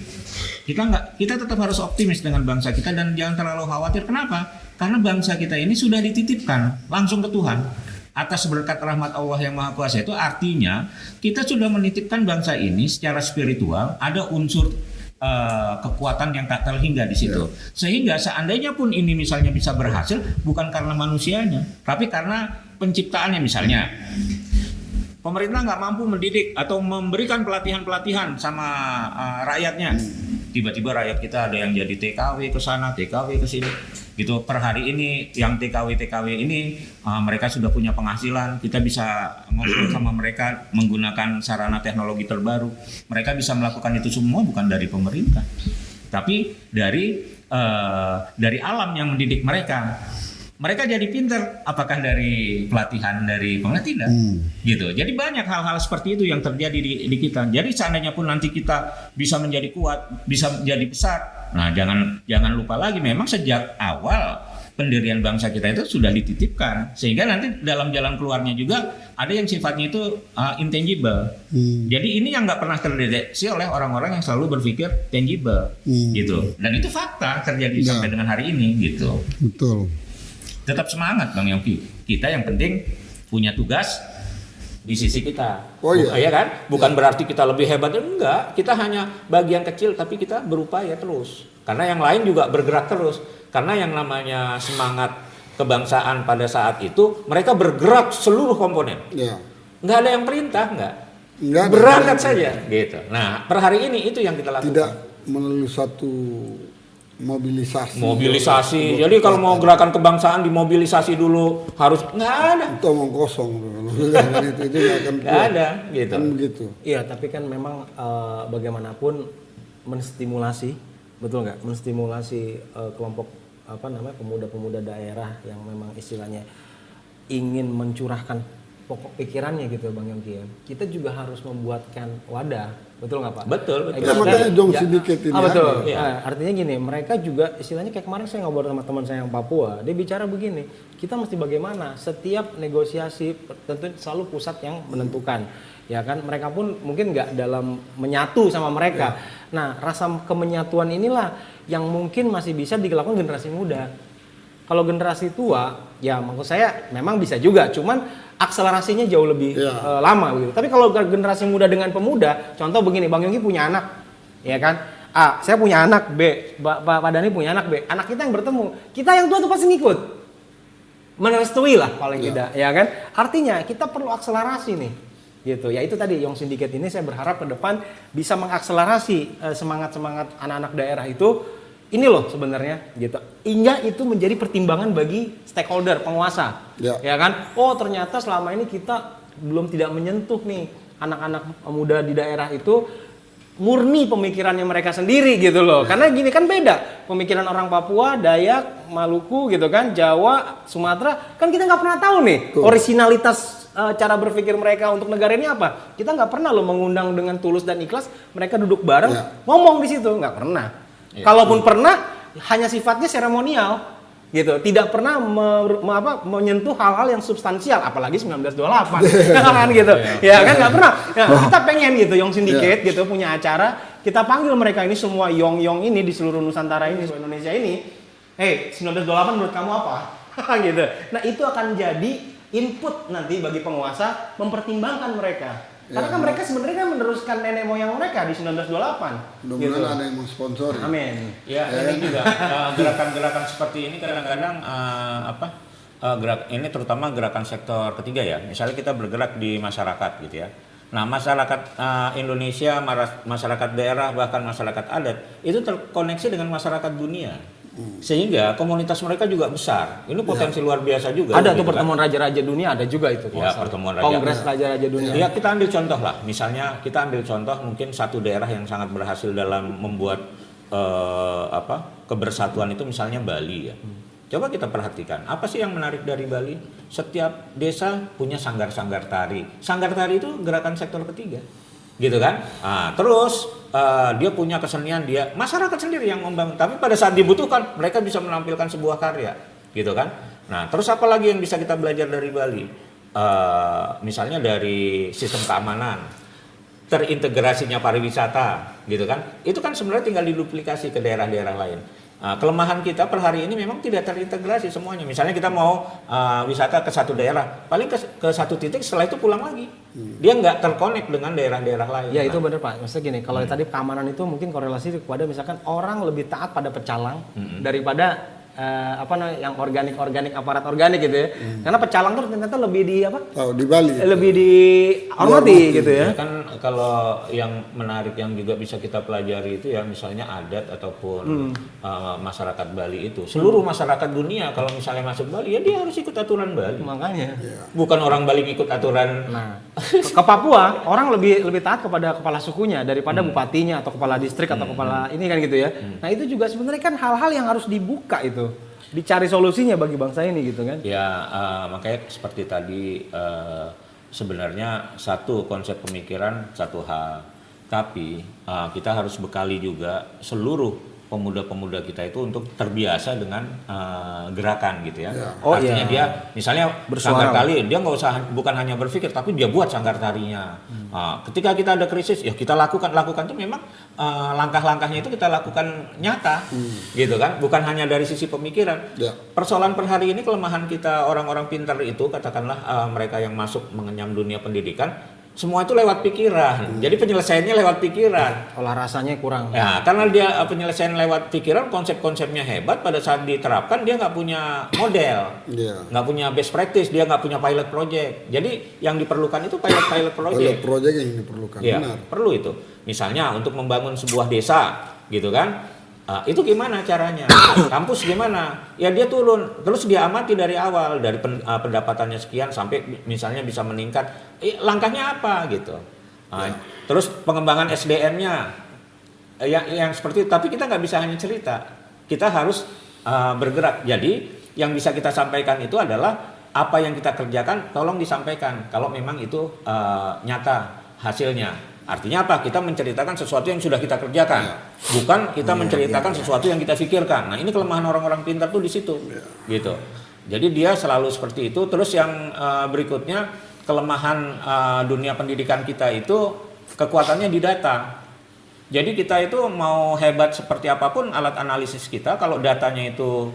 kita tetap harus optimis dengan bangsa kita dan jangan terlalu khawatir. Kenapa? Karena bangsa kita ini sudah dititipkan langsung ke Tuhan atas berkat rahmat Allah yang Maha Kuasa. Itu artinya kita sudah menitipkan bangsa ini secara spiritual, ada unsur kekuatan yang tak terhingga di situ. Sehingga seandainya pun ini misalnya bisa berhasil, bukan karena manusianya, tapi karena penciptaannya. Misalnya pemerintah nggak mampu mendidik atau memberikan pelatihan-pelatihan sama rakyatnya, tiba-tiba rakyat kita ada yang jadi TKW ke sana, TKW ke sini. Gitu, per hari ini yang TKW ini mereka sudah punya penghasilan, kita bisa ngobrol sama mereka menggunakan sarana teknologi terbaru. Mereka bisa melakukan itu semua bukan dari pemerintah, tapi dari alam yang mendidik mereka. Mereka jadi pinter, apakah dari pelatihan dari pemerintah? Tidak. Gitu. Jadi banyak hal-hal seperti itu yang terjadi di kita. Jadi seandainya pun nanti kita bisa menjadi kuat, bisa menjadi besar, nah jangan lupa lagi, memang sejak awal pendirian bangsa kita itu sudah dititipkan, sehingga nanti dalam jalan keluarnya juga ada yang sifatnya itu intangible. Jadi ini yang nggak pernah terdeteksi oleh orang-orang yang selalu berpikir tangible, gitu. Dan itu fakta terjadi sampai dengan hari ini, gitu. Betul. Tetap semangat Bang Yongki. Kita yang penting punya tugas di sisi kita. Oh iya. Ya kan? Bukan berarti kita lebih hebat, enggak. Kita hanya bagian kecil tapi kita berupaya terus. Karena yang lain juga bergerak terus. Karena yang namanya semangat kebangsaan pada saat itu, mereka bergerak seluruh komponen. Ya. Enggak ada yang perintah, enggak. Ada Berangkat saja gitu. Nah, per hari ini itu yang kita lakukan. Tidak melalui satu mobilisasi. Jadi kalau mau gerakan kebangsaan dimobilisasi dulu, harus nggak ada. Itu omong kosong. itu nggak akan Nggak ada gitu. Kan begitu. Iya, tapi kan memang bagaimanapun menstimulasi, betul nggak? Menstimulasi kelompok pemuda-pemuda daerah yang memang istilahnya ingin mencurahkan pokok pikirannya gitu Bang Yongki ya. Kita juga harus membuatkan wadah, betul nggak Pak? Betul. Ya, makanya dong sedikit ini. Betul. Ya. Nah, artinya gini, mereka juga istilahnya kayak kemarin saya ngobrol sama teman saya yang Papua, dia bicara begini, kita mesti bagaimana setiap negosiasi tentu selalu pusat yang menentukan. Ya kan, mereka pun mungkin nggak dalam menyatu sama mereka. Nah, rasa kemenyatuan inilah yang mungkin masih bisa dilakukan generasi muda. Kalau generasi tua, ya maksud saya memang bisa juga, cuman akselerasinya jauh lebih lama gitu. Tapi kalau generasi muda dengan pemuda, contoh begini, Bang Yongki punya anak, ya kan? A, saya punya anak, B, Pak Dani punya anak, B. Anak kita yang bertemu, kita yang tua tuh pasti ngikut. merestui lah paling tidak, ya kan? Artinya kita perlu akselerasi nih, gitu. Ya itu tadi Young Syndicate ini saya berharap ke depan bisa mengakselerasi semangat anak-anak daerah itu. Ini loh sebenarnya, gitu. Hingga itu menjadi pertimbangan bagi stakeholder, penguasa, ya kan? Oh ternyata selama ini kita belum tidak menyentuh nih anak-anak muda di daerah itu. Murni pemikirannya mereka sendiri gitu loh. Karena gini kan beda pemikiran orang Papua, Dayak, Maluku gitu kan, Jawa, Sumatera, kan kita nggak pernah tahu nih originalitas cara berpikir mereka untuk negara ini apa. Kita nggak pernah loh mengundang dengan tulus dan ikhlas mereka duduk bareng ngomong di situ, nggak pernah. Kalaupun pernah hanya sifatnya seremonial gitu, tidak pernah menyentuh hal-hal yang substansial, apalagi 1928 kan gitu, ya kan nggak pernah. Nah, kita pengen gitu Young Syndicate gitu punya acara, kita panggil mereka ini semua Young ini di seluruh Nusantara ini, seluruh Indonesia ini, 1928 menurut kamu apa? Gitu. Nah itu akan jadi input nanti bagi penguasa mempertimbangkan mereka. Karena kan mereka sebenarnya kan meneruskan nenek moyang mereka di 1928. Mudah-mudahan gitu. ada yang mensponsori. Amin. Ya, ini juga gerakan-gerakan seperti ini kadang-kadang ini terutama gerakan sektor ketiga ya. Misalnya kita bergerak di masyarakat gitu ya. Nah, masyarakat Indonesia, masyarakat daerah, bahkan masyarakat adat itu terkoneksi dengan masyarakat dunia. Sehingga komunitas mereka juga besar. Ini potensi luar biasa juga. Ada gitu tuh pertemuan raja-raja dunia, ada juga itu. Ya, pertemuan raja. Kongres raja-raja dunia. Ya, kita ambil contoh lah. Misalnya kita ambil contoh mungkin satu daerah yang sangat berhasil dalam membuat kebersatuan itu misalnya Bali ya. Coba kita perhatikan, apa sih yang menarik dari Bali? Setiap desa punya sanggar-sanggar tari. Sanggar tari itu gerakan sektor ketiga. Gitu kan? Nah, terus dia punya kesenian, dia masyarakat sendiri yang membangun, tapi pada saat dibutuhkan mereka bisa menampilkan sebuah karya, gitu kan? Nah, terus apa lagi yang bisa kita belajar dari Bali? Misalnya dari sistem keamanan, terintegrasinya pariwisata, gitu kan? Itu kan sebenarnya tinggal diduplikasi ke daerah-daerah lain. Kelemahan kita per hari ini memang tidak terintegrasi semuanya. Misalnya kita mau wisata ke satu daerah, paling ke satu titik, setelah itu pulang lagi. Dia nggak terkonek dengan daerah-daerah lain. Ya itu benar Pak. Maksudnya gini, kalau tadi keamanan itu mungkin korelasi kepada misalkan orang lebih taat pada pecalang daripada yang organik aparat organik gitu ya. Karena pecalang tuh ternyata lebih di di Bali. Lebih dihormati gitu ya. Kan kalau yang menarik yang juga bisa kita pelajari itu ya misalnya adat ataupun masyarakat Bali itu. Seluruh masyarakat dunia kalau misalnya masuk Bali ya dia harus ikut aturan Bali. Makanya. Bukan orang Bali ikut aturan. Nah, ke Papua orang lebih taat kepada kepala sukunya daripada bupatinya atau kepala distrik atau kepala ini kan gitu ya. Nah, itu juga sebenarnya kan hal-hal yang harus dibuka itu. Dicari solusinya bagi bangsa ini gitu kan. Ya, makanya seperti tadi sebenarnya satu konsep pemikiran satu hal. Tapi kita harus bekali juga seluruh pemuda-pemuda kita itu untuk terbiasa dengan gerakan gitu ya. Artinya dia misalnya sanggar tari, dia nggak usah bukan hanya berpikir tapi dia buat sanggar tarinya. Ketika kita ada krisis ya kita lakukan itu memang langkah-langkahnya itu kita lakukan nyata gitu kan, bukan hanya dari sisi pemikiran. Persoalan per hari ini kelemahan kita orang-orang pintar itu katakanlah mereka yang masuk mengenyam dunia pendidikan semua itu lewat pikiran. Jadi penyelesaiannya lewat pikiran. Olah rasanya kurang. Ya, karena dia penyelesaian lewat pikiran, konsep-konsepnya hebat. Pada saat diterapkan dia nggak punya model, nggak punya best practice, dia nggak punya pilot project. Jadi yang diperlukan itu pilot project. Pilot project yang diperlukan. Ya, benar. perlu itu. Misalnya untuk membangun sebuah desa, gitu kan? Itu gimana caranya? Kampus gimana? Ya dia turun, terus dia amati dari awal, dari pendapatannya sekian sampai misalnya bisa meningkat. Langkahnya apa gitu? Terus pengembangan SDM-nya, yang seperti itu. Tapi kita nggak bisa hanya cerita, kita harus bergerak. Jadi yang bisa kita sampaikan itu adalah apa yang kita kerjakan, tolong disampaikan. Kalau memang itu nyata hasilnya. Artinya apa? Kita menceritakan sesuatu yang sudah kita kerjakan, bukan kita menceritakan sesuatu yang kita pikirkan. Nah, ini kelemahan orang-orang pintar tuh di situ, gitu. Jadi dia selalu seperti itu. Terus yang berikutnya kelemahan dunia pendidikan kita itu kekuatannya di data. Jadi kita itu mau hebat seperti apapun alat analisis kita, kalau datanya itu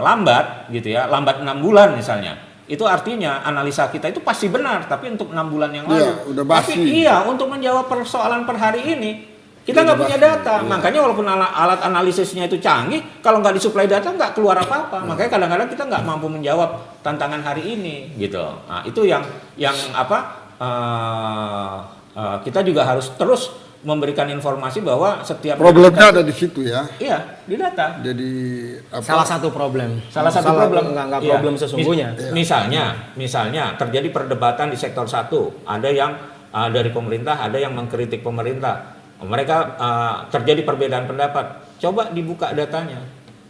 lambat, gitu ya, lambat 6 bulan misalnya. Itu artinya analisa kita itu pasti benar, tapi untuk 6 bulan yang lalu. Udah basi. Tapi untuk menjawab persoalan per hari ini, Kita nggak punya data, makanya walaupun alat analisisnya itu canggih, kalau nggak disuplai data nggak keluar apa-apa. Makanya kadang-kadang kita nggak mampu menjawab tantangan hari ini, gitu. Nah, itu yang kita juga harus terus memberikan informasi bahwa setiap problemnya ada di situ ya. Iya, di data. Jadi Salah satu problem. Nggak Iya. problem sesungguhnya. Misalnya terjadi perdebatan di sektor 1, ada yang dari pemerintah, ada yang mengkritik pemerintah. Mereka terjadi perbedaan pendapat. Coba dibuka datanya.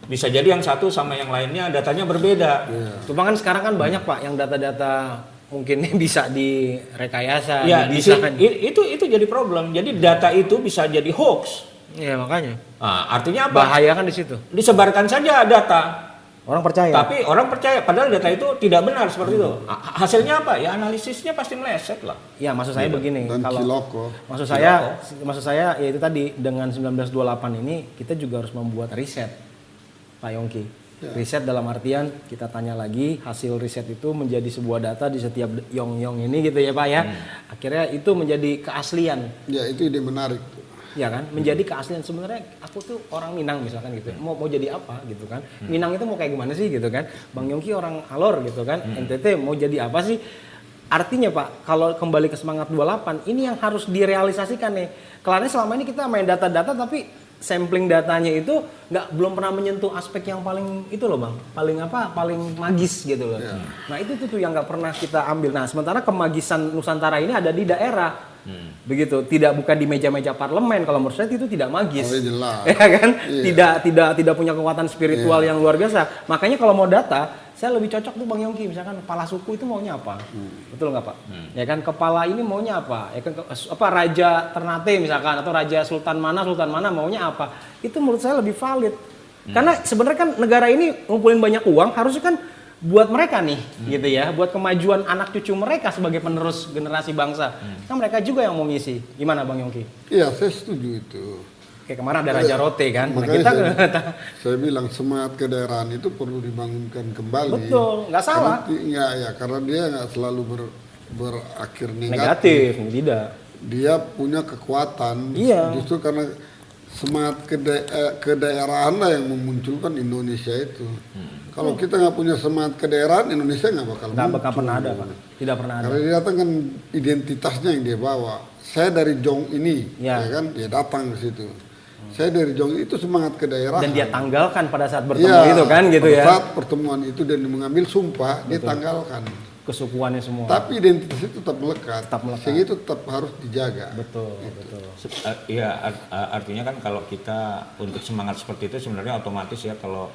Bisa jadi yang satu sama yang lainnya datanya berbeda. Cuma kan sekarang kan banyak Pak yang data-data mungkin bisa direkayasa, Ya, didesain. itu jadi problem. Jadi data itu bisa jadi hoax. Iya makanya. Nah, artinya apa? Bahaya kan di situ. Disebarkan saja data. Orang percaya. Tapi orang percaya, padahal data itu tidak benar seperti itu. Hasilnya apa? Ya analisisnya pasti meleset lah. Ya maksud saya begini, dan kalau ciloko. maksud saya ya itu tadi dengan 1928 ini kita juga harus membuat riset, Pak Yongki. Riset dalam artian kita tanya lagi hasil riset itu menjadi sebuah data di setiap yong-yong ini gitu ya Pak ya. Akhirnya itu menjadi keaslian. Ya itu ide menarik. Ya kan, menjadi keaslian. Sebenarnya aku tuh orang Minang misalkan gitu, mau jadi apa gitu kan? Minang itu mau kayak gimana sih gitu kan? Bang Yongki orang Alor gitu kan, NTT mau jadi apa sih? Artinya Pak, kalau kembali ke semangat 28, ini yang harus direalisasikan nih. Kelarnya selama ini kita main data-data tapi sampling datanya itu belum pernah menyentuh aspek yang paling itu loh Bang, paling magis gitu loh. Nah itu tuh yang nggak pernah kita ambil. Nah sementara kemagisan Nusantara ini ada di daerah. Begitu, bukan di meja-meja parlemen. Kalau menurut saya itu tidak magis. Oh, jelas. Ya kan? Tidak punya kekuatan spiritual yang luar biasa. Makanya kalau mau data, saya lebih cocok tuh Bang Yongki, misalkan kepala suku itu maunya apa? Betul nggak Pak? Ya kan, kepala ini maunya apa? Ya kan, Raja Ternate misalkan, atau Raja Sultan mana maunya apa? Itu menurut saya lebih valid. Karena sebenarnya kan negara ini ngumpulin banyak uang, harusnya kan buat mereka nih, gitu ya, buat kemajuan anak cucu mereka sebagai penerus generasi bangsa. Kan mereka juga yang mau ngisi. Gimana Bang Yongki? Iya, saya setuju itu. Kayak kemarin ada Raja Rote kan. Nah, Makanya saya bilang semangat kedaerahan itu perlu dibangunkan kembali. Betul, nggak salah. Karena dia nggak selalu berakhir Negatif, tidak. Dia punya kekuatan. Iya. Justru karena semangat kedaerahan lah yang memunculkan Indonesia itu. Kalau kita nggak punya semangat kedaerahan, Indonesia nggak bakal pernah ada Pak. Tidak pernah ada. Karena dia datang kan identitasnya yang dia bawa. Saya dari Jong ini, ya kan, dia datang ke situ. Saya dari Jong itu semangat kedaerahan. Dan dia tanggalkan pada saat bertemu itu kan gitu ya. Pada saat pertemuan itu dan mengambil sumpah, dia tanggalkan. Kesukuannya semua. Tapi identitas itu tetap melekat. Sehingga itu tetap harus dijaga. Betul. Iya, artinya kan kalau kita untuk semangat seperti itu sebenarnya otomatis ya kalau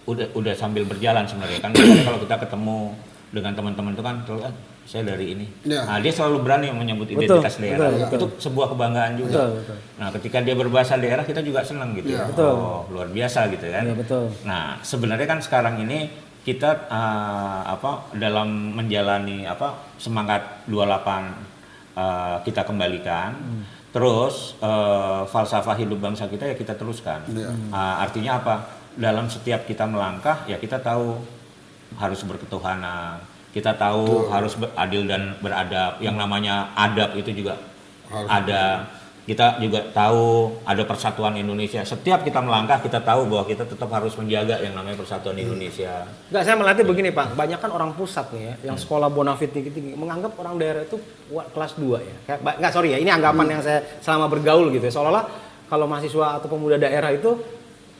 udah sambil berjalan sebenarnya kan. Kalau kita ketemu dengan teman-teman itu kan saya dari ini. Ya. Nah, dia selalu berani menyebut identitas daerah. Betul. Itu sebuah kebanggaan juga. Betul. Nah, ketika dia berbahasa daerah kita juga senang gitu ya. Betul. Oh, luar biasa gitu kan. Ya, betul. Nah, sebenarnya kan sekarang ini kita dalam menjalani semangat 28 kita kembalikan. Terus falsafah hidup bangsa kita ya kita teruskan. Artinya apa? Dalam setiap kita melangkah ya kita tahu harus berketuhanan. Kita tahu harus adil dan beradab. Yang namanya adab itu juga ada. Kita juga tahu ada persatuan Indonesia. Setiap kita melangkah kita tahu bahwa kita tetap harus menjaga yang namanya persatuan Indonesia. Enggak, saya melihatnya begini Pak. Banyak kan orang pusat nih ya, yang sekolah bonafit tinggi-tinggi menganggap orang daerah itu kelas 2 ya. Ini anggapan yang saya selama bergaul gitu ya. Seolah-olah kalau mahasiswa atau pemuda daerah itu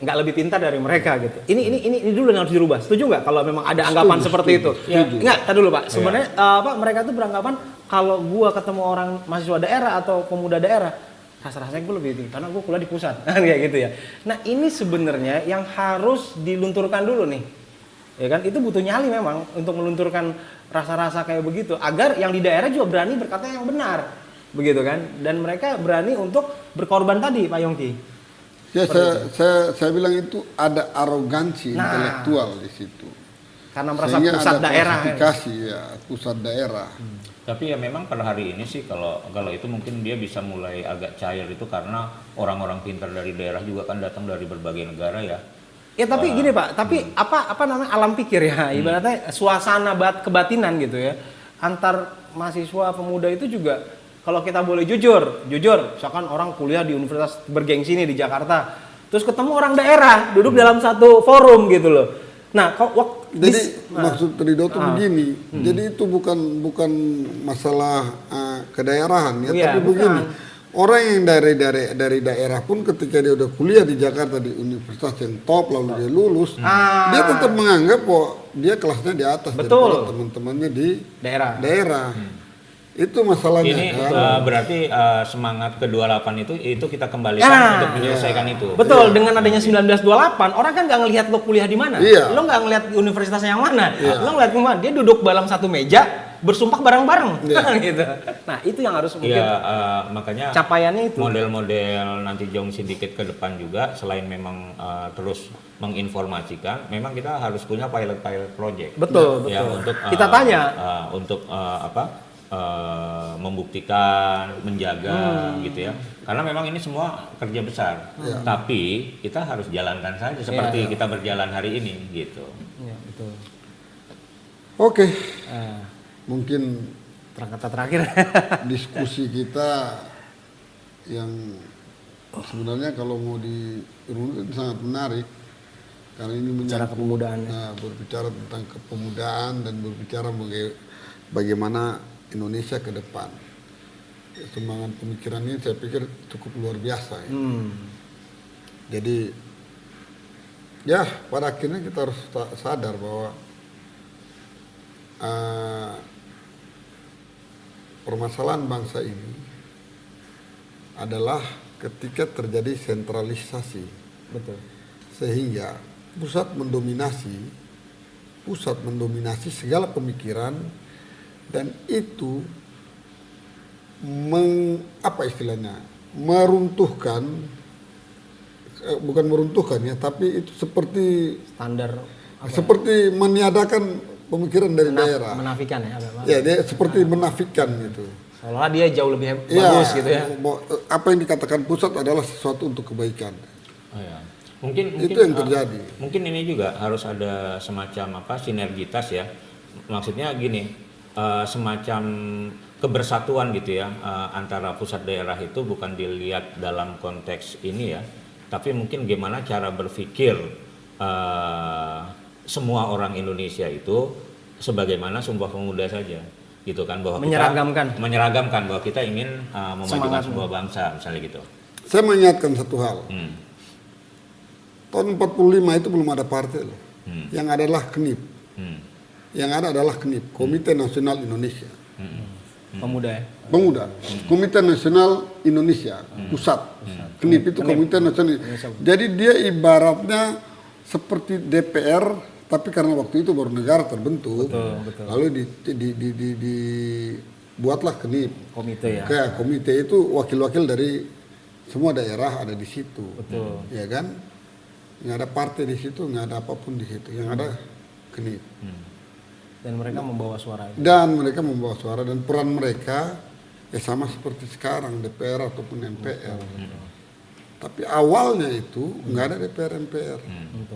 nggak lebih pintar dari mereka gitu. Ini dulu yang harus dirubah. Setuju nggak kalau memang ada anggapan seperti itu? Ya. Nggak, tadi dulu Pak. Sebenarnya mereka tuh beranggapan kalau gua ketemu orang mahasiswa daerah atau pemuda daerah, rasa-rasanya gue lebih tinggi karena gue kuliah di pusat, kayak gitu ya. Nah ini sebenarnya yang harus dilunturkan dulu nih, ya kan? Itu butuh nyali memang untuk melunturkan rasa-rasa kayak begitu, agar yang di daerah juga berani berkata yang benar, begitu kan? Dan mereka berani untuk berkorban tadi, Pak Yongki. Ya, saya bilang itu ada arogansi intelektual di situ. Karena merasa sehingga pusat ada daerah. klasifikasi ya, pusat daerah. Tapi ya memang pada hari ini sih kalau itu mungkin dia bisa mulai agak cair itu karena orang-orang pintar dari daerah juga kan datang dari berbagai negara ya. Ya tapi gini Pak, tapi apa namanya alam pikir ya, ibaratnya suasana kebatinan gitu ya. Antar mahasiswa pemuda itu juga kalau kita boleh jujur, misalkan orang kuliah di universitas bergengsi nih di Jakarta, terus ketemu orang daerah duduk dalam satu forum gitu loh. Nah, jadi maksud Ridho tuh begini, jadi itu bukan masalah kedaerahan ya, tapi begini, orang yang dari daerah pun ketika dia udah kuliah di Jakarta di universitas yang top lalu dia lulus, dia tetap menganggap bahwa dia kelasnya di atas daripada teman-temannya di daerah. Itu masalahnya. Ini kan? berarti semangat ke-28 itu kita kembalikan untuk menyelesaikan itu. Betul, dengan adanya 1928, orang kan nggak ngelihat lo kuliah di mana. Lo nggak ngelihat universitasnya yang mana. Lo ngelihat kemana, dia duduk dalam satu meja, bersumpah bareng-bareng. Gitu. Nah, itu yang harus mungkin makanya capaiannya itu. Model-model nanti Jong Syndicate ke depan juga, selain memang terus menginformasikan, memang kita harus punya pilot project. Betul. Untuk kita tanya. Untuk membuktikan, menjaga gitu ya. Karena memang ini semua kerja besar. Tapi kita harus jalankan saja seperti kita berjalan hari ini gitu. Iya, betul. Oke. Mungkin Kata terakhir. diskusi kita yang sebenarnya kalau mau dirunut sangat menarik karena ini menyangkut kepemudaan. Berbicara tentang kepemudaan dan berbicara bagaimana Indonesia ke depan. Semangat pemikiran ini saya pikir cukup luar biasa ya. Jadi ya pada akhirnya kita harus sadar bahwa permasalahan bangsa ini adalah ketika terjadi sentralisasi. Betul. Sehingga pusat mendominasi segala pemikiran dan itu meruntuhkan, bukan meruntuhkan ya, tapi itu seperti Standar seperti meniadakan pemikiran dari daerah. Menafikan ya. Ya, dia seperti menafikan gitu. Seolah dia jauh lebih bagus gitu ya. Apa yang dikatakan pusat adalah sesuatu untuk kebaikan. Mungkin itu yang terjadi. Mungkin ini juga harus ada semacam sinergitas ya. Maksudnya gini, semacam kebersatuan gitu ya, antara pusat daerah itu bukan dilihat dalam konteks ini ya, tapi mungkin gimana cara berpikir semua orang Indonesia itu sebagaimana Sumpah Pemuda saja gitu kan, bahwa menyeragamkan bahwa kita ingin memajukan sebuah bangsa misalnya gitu. Saya mengingatkan satu hal. Tahun 45 itu belum ada partai loh. Yang adalah KNIP. Yang adalah KNIP, Komite Nasional Indonesia. Pemuda ya? Pemuda. Komite Nasional Indonesia, pusat. KNIP itu Komite Nasional. Jadi dia ibaratnya seperti DPR, tapi karena waktu itu baru negara terbentuk. Betul. Lalu dibuatlah KNIP. Komite ya? Kayak komite itu wakil-wakil dari semua daerah ada di situ. Betul. Ya kan? Nggak ada partai di situ, nggak ada apapun di situ. Yang ada KNIP. Dan mereka membawa suara itu. Dan peran mereka ya sama seperti sekarang DPR ataupun MPR. Tapi awalnya itu nggak ada DPR MPR.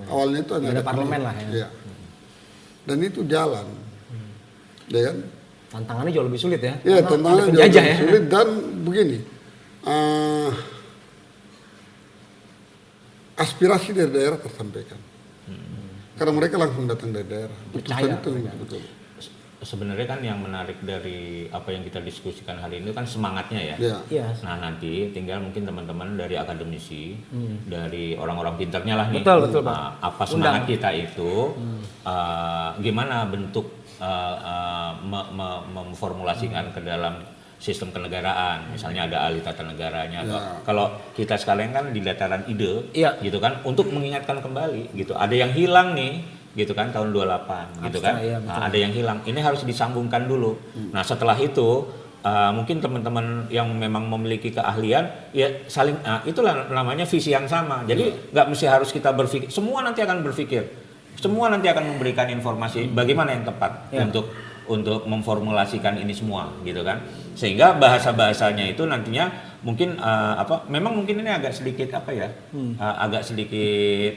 Awalnya itu hanya ada parlemen lah ya. Dan itu jalan. Ya kan? Tantangannya jauh lebih sulit ya. Iya, tantangannya jauh lebih sulit dan begini. Aspirasi dari daerah tersampaikan. Karena mereka langsung datang dari daerah. Percaya. Betul. Sebenarnya kan yang menarik dari apa yang kita diskusikan hari ini kan semangatnya ya. Iya. Nah nanti tinggal mungkin teman-teman dari akademisi, dari orang-orang pintarnya lah nih. Betul Pak. Apa semangat kita itu, gimana bentuk memformulasikan ke dalam sistem kenegaraan, misalnya ada ahli tata negaranya. Kalau kita sekalian kan di dataran ide, gitu kan, untuk mengingatkan kembali, gitu. Ada yang hilang nih, gitu kan, tahun 28, gitu kan. Ada yang hilang. Ini harus disambungkan dulu. Nah, setelah itu mungkin teman-teman yang memang memiliki keahlian, ya saling, itulah namanya visi yang sama. Jadi nggak mesti harus kita berpikir. Semua nanti akan berpikir. Semua nanti akan memberikan informasi bagaimana yang tepat untuk memformulasikan ini semua, gitu kan. Sehingga bahasa-bahasanya itu nantinya mungkin memang mungkin ini agak sedikit agak sedikit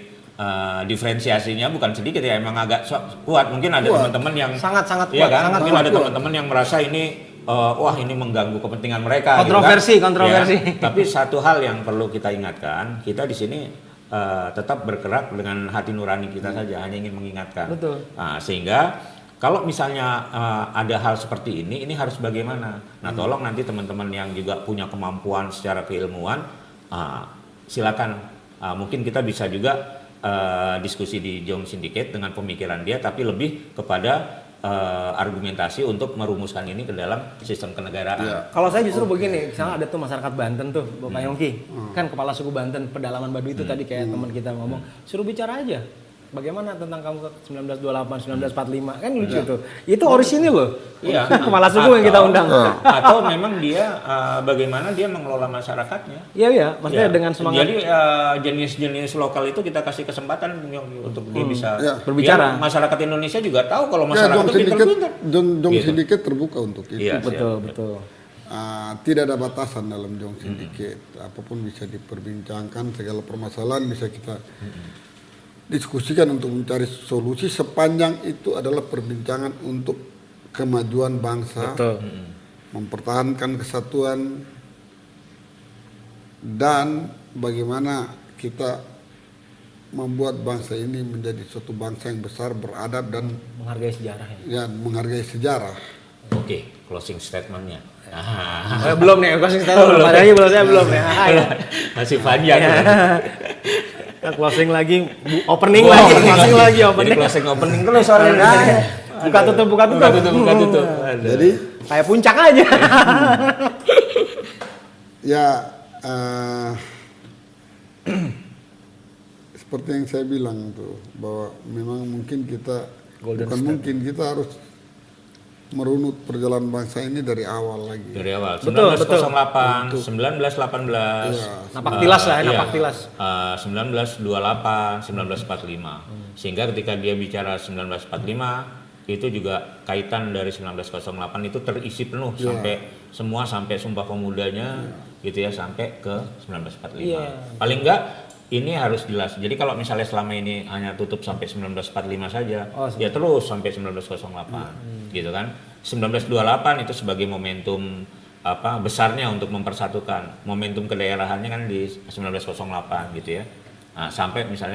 diferensiasinya bukan sedikit ya, emang agak kuat. Mungkin ada teman-teman yang sangat iya kan, sangat mungkin kuat, ada teman-teman yang merasa ini wah ini mengganggu kepentingan mereka. Kontroversi, gitu kan. kontroversi. Ya, tapi satu hal yang perlu kita ingatkan, kita di sini tetap bergerak dengan hati nurani kita saja, hanya ingin mengingatkan. Betul. Nah, sehingga kalau misalnya ada hal seperti ini harus bagaimana? Nah, tolong nanti teman-teman yang juga punya kemampuan secara keilmuan, silakan. Mungkin kita bisa juga diskusi di Jong Syndicate dengan pemikiran dia, tapi lebih kepada argumentasi untuk merumuskan ini ke dalam sistem kenegaraan. Ya. Kalau saya justru begini, misalnya ada tuh masyarakat Banten tuh, Bapak Yongki, kan kepala suku Banten, pedalaman Baduy itu tadi kayak teman kita ngomong, suruh bicara aja. Bagaimana tentang kamu 1928, 1945, kan lucu tuh. Itu orisinil loh. Iya. Kepala suku yang kita undang. Atau memang dia bagaimana dia mengelola masyarakatnya. Iya iya, maksudnya Ya. dengan semangat. Jadi jenis-jenis lokal itu kita kasih kesempatan untuk dia bisa berbicara. Biar masyarakat Indonesia juga tahu kalau Ya, masyarakat Jong itu Syndicate, pintar-pintar. Jong Gitu. Syndicate terbuka untuk itu. Iya, Betul, siap. betul. Tidak ada batasan dalam Jong Syndicate. Apapun bisa diperbincangkan, segala permasalahan bisa kita diskusikan untuk mencari solusi sepanjang itu adalah perbincangan untuk kemajuan bangsa, Betul. mempertahankan kesatuan, dan bagaimana kita membuat bangsa ini menjadi suatu bangsa yang besar, beradab, dan Menghargai sejarah ya. menghargai sejarah. Oke, closing statementnya. Belum nih, closing statement. Padahal belum saya belum ya. Masih panjang. Kita closing lagi, opening lagi, closing lagi, Jadi opening. closing opening terus soalnya. Buka tutup, buka tutup. Buka tutup. Jadi Kayak puncak aja. ya seperti yang saya bilang tuh, bahwa memang mungkin kita kita harus merunut perjalanan bangsa ini dari awal lagi. Dari awal, Betul, 1908, 1918, Napak tilas lah ya, napak tilas. 1928, 1945. Sehingga ketika dia bicara 1945, itu juga kaitan dari 1908 itu terisi penuh sampai Sumpah Pemudanya gitu ya, sampai ke 1945. Paling enggak ini harus jelas. Jadi kalau misalnya selama ini hanya tutup sampai 1945 saja, ya terus sampai 1908. Gitu kan. 1928 itu sebagai momentum besarnya untuk mempersatukan. Momentum kedaerahannya kan di 1908 gitu ya. Nah, sampai bisa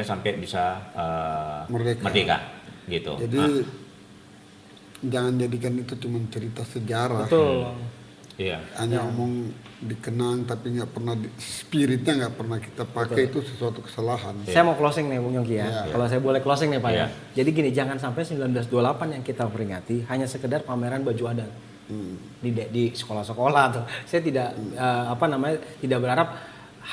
merdeka gitu. Jadi jangan jadikan itu cuma cerita sejarah. Betul. Iya. Hanya omong dikenang tapi nggak pernah spiritnya nggak pernah kita pakai, itu sesuatu kesalahan. Saya mau closing nih Bung Yongki ya. Kalau saya boleh closing nih Pak ya. Iya. Jadi gini, jangan sampai 1928 yang kita peringati hanya sekedar pameran baju adat. Di sekolah-sekolah tuh. Saya tidak tidak berharap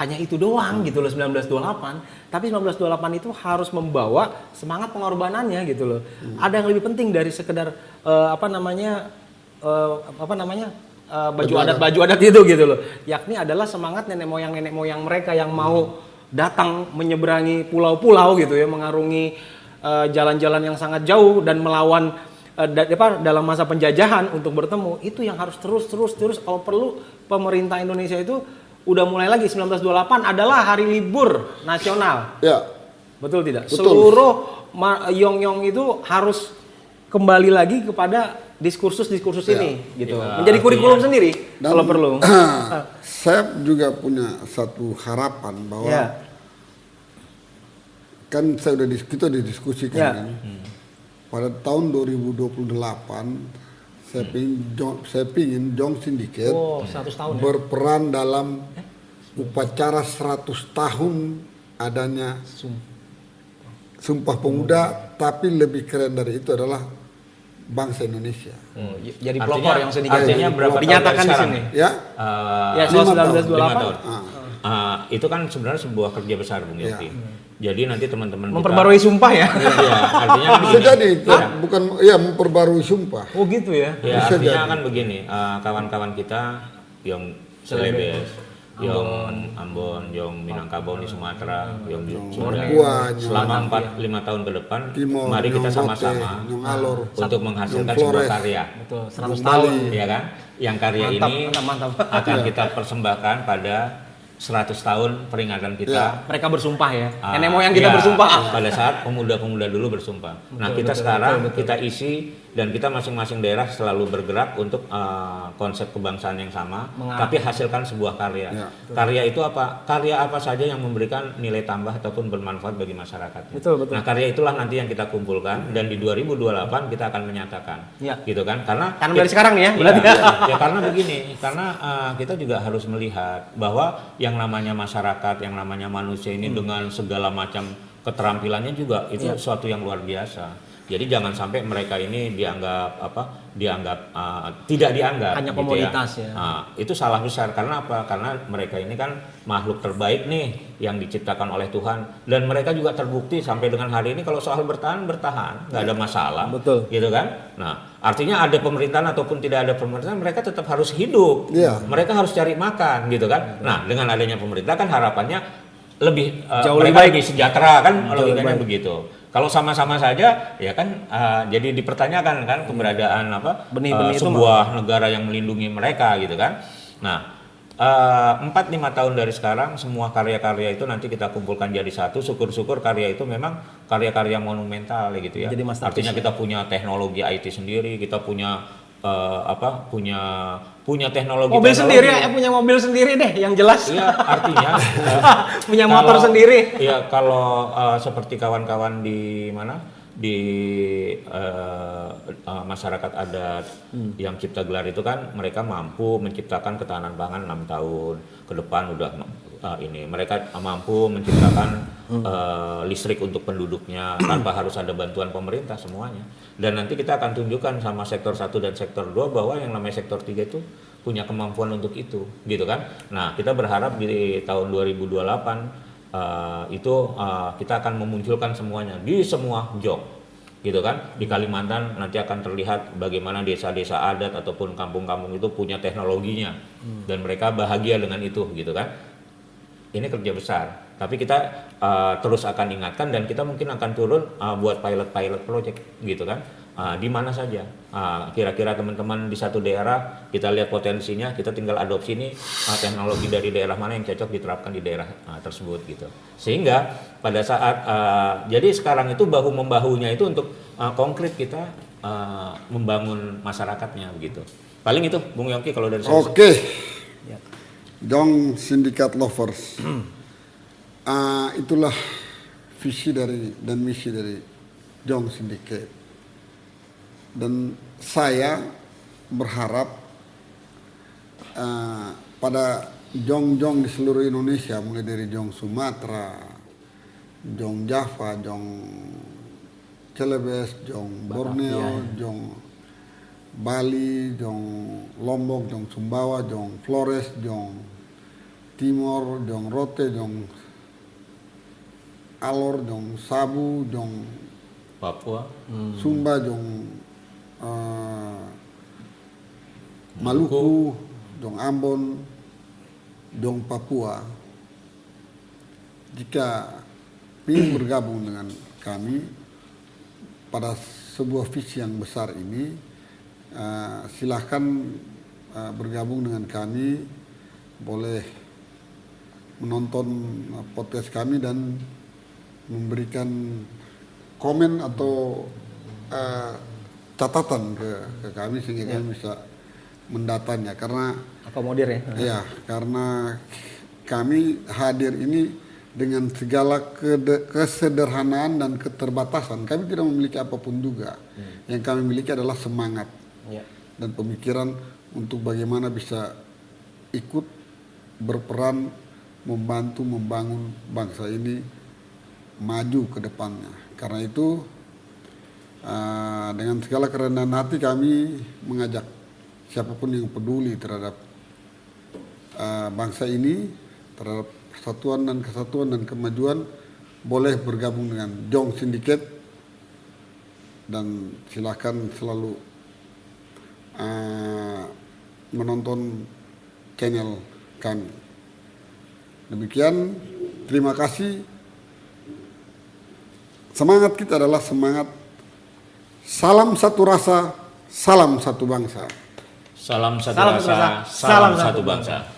hanya itu doang gitu loh 1928, tapi 1928 itu harus membawa semangat pengorbanannya gitu loh. Ada yang lebih penting dari sekedar baju adat itu gitu loh. Yakni adalah semangat nenek moyang mereka yang mau datang menyeberangi pulau-pulau gitu ya, mengarungi jalan-jalan yang sangat jauh dan melawan dalam masa penjajahan untuk bertemu. Itu yang harus terus kalau perlu pemerintah Indonesia itu udah mulai lagi 1928 adalah hari libur nasional. Ya. Betul tidak? Betul. Seluruh Yong itu harus kembali lagi kepada diskursus ini gitu. Ya, Menjadi kurikulum sendiri Dan kalau perlu. saya juga punya satu harapan bahwa kan kita udah diskusikan kan. Pada tahun 2028 saya pingin Jong Syndicate 100 tahun ya? berperan dalam upacara 100 tahun adanya Sumpah Pemuda, tapi lebih keren dari itu adalah bangsa Indonesia. Jadi pelopor yang sedikit artinya berapa tahun dinyatakan dari di sekarang? sini. Ya, Ya, 1928. Itu kan sebenarnya sebuah kerja besar Bung Yongki. Jadi nanti teman-teman Memperbarui sumpah ya. Iya, artinya kan bisa begini. jadi bukan memperbarui sumpah. Oh gitu ya. Ya, Bisa artinya jadi. kan begini, kawan-kawan kita yang Celebes, yang Ambon, yang Minangkabau di Sumatera, yang di Sunda. Papua, Selama 4-5 tahun ke depan, Timor, mari kita Nyong sama-sama Bote, Nyong Alor, untuk menghasilkan Nyong sebuah Flores. karya. Betul, 100 Nyong tahun. Bali. Ya kan? Yang karya Mantap. akan kita persembahkan pada 100 tahun peringatan kita. Mereka bersumpah ya. Nenek moyang kita Iya, bersumpah. pada saat pemuda-pemuda dulu bersumpah. Nah, kita sekarang kita isi dan kita masing-masing daerah selalu bergerak untuk konsep kebangsaan yang sama, tapi hasilkan sebuah karya. Karya itu apa? Karya apa saja yang memberikan nilai tambah ataupun bermanfaat bagi masyarakat. Betul. Nah, karya itulah nanti yang kita kumpulkan dan di 2028 kita akan menyatakan, gitu kan? Karena dari sekarang nih ya, berarti ya karena begini, karena kita juga harus melihat bahwa yang namanya masyarakat, yang namanya manusia ini dengan segala macam keterampilannya juga itu sesuatu yang luar biasa. Jadi jangan sampai mereka ini dianggap tidak dianggap hanya gitu komoditas ya. Nah, itu salah besar. Karena apa? Karena mereka ini kan makhluk terbaik nih yang diciptakan oleh Tuhan, dan mereka juga terbukti sampai dengan hari ini kalau soal bertahan nggak ada masalah. Betul. Gitu kan? Nah, artinya ada pemerintahan ataupun tidak ada pemerintahan, mereka tetap harus hidup. Mereka harus cari makan, gitu kan? Nah, dengan adanya pemerintah kan harapannya lebih jauh lebih baik, baik, sejahtera kan, logikanya begitu. Kalau sama-sama saja ya kan jadi dipertanyakan kan keberadaan benih-benih sebuah negara yang melindungi mereka, gitu kan. Nah, 4-5 tahun dari sekarang semua karya-karya itu nanti kita kumpulkan jadi satu. Syukur-syukur karya itu memang karya-karya monumental gitu ya. Artinya kita punya teknologi IT sendiri, kita punya punya teknologi sendiri ya, punya mobil sendiri deh yang jelas. Iya, artinya punya motor sendiri. Iya, kalau seperti kawan-kawan di masyarakat adat yang cipta gelar itu kan mereka mampu menciptakan ketahanan pangan 6 tahun ke depan udah mereka mampu menciptakan listrik untuk penduduknya tanpa harus ada bantuan pemerintah semuanya. Dan nanti kita akan tunjukkan sama sektor 1 dan sektor 2 bahwa yang namanya sektor 3 itu punya kemampuan untuk itu, gitu kan. Nah, kita berharap di tahun 2028 kita akan memunculkan semuanya di semua job, gitu kan. Di Kalimantan nanti akan terlihat bagaimana desa-desa adat ataupun kampung-kampung itu punya teknologinya dan mereka bahagia dengan itu, gitu kan. Ini kerja besar, tapi kita terus akan ingatkan dan kita mungkin akan turun buat pilot project, gitu kan. Di mana saja kira-kira teman-teman di satu daerah kita lihat potensinya, kita tinggal adopsi nih teknologi dari daerah mana yang cocok diterapkan di daerah tersebut, gitu. Sehingga pada saat jadi sekarang itu bahu membahunya itu untuk konkret kita membangun masyarakatnya, begitu. Paling itu Bung Yongki kalau dari saya. Oke. Jong Syndicate Lovers. Itulah visi dan misi dari Jong Syndicate. Dan saya berharap pada jong-jong di seluruh Indonesia, mulai dari jong Sumatera, jong Java, jong Celebes, jong Borneo, jong Bali, jong Lombok, jong Sumbawa, jong Flores, jong Timor, jong Rote, jong Alor, jong Sabu, jong Papua, Sumba, jong Maluku, jong Ambon, jong Papua. Jika ingin bergabung dengan kami pada sebuah visi yang besar ini, silahkan bergabung dengan kami, boleh menonton podcast kami dan memberikan komen atau catatan ke kami sehingga kami bisa mendatanya, karena akomodir ya. Ya, karena kami hadir ini dengan segala kesederhanaan dan keterbatasan. Kami tidak memiliki apapun juga. Yang kami miliki adalah semangat dan pemikiran untuk bagaimana bisa ikut berperan membantu membangun bangsa ini maju ke depannya. Karena itu dengan segala kerendahan hati kami mengajak siapapun yang peduli terhadap bangsa ini, terhadap persatuan dan kesatuan dan kemajuan, boleh bergabung dengan Jong Syndicate dan silakan selalu menonton channel kami. Demikian, terima kasih. Semangat kita adalah semangat salam satu rasa, salam satu bangsa. Salam satu rasa, salam satu bangsa.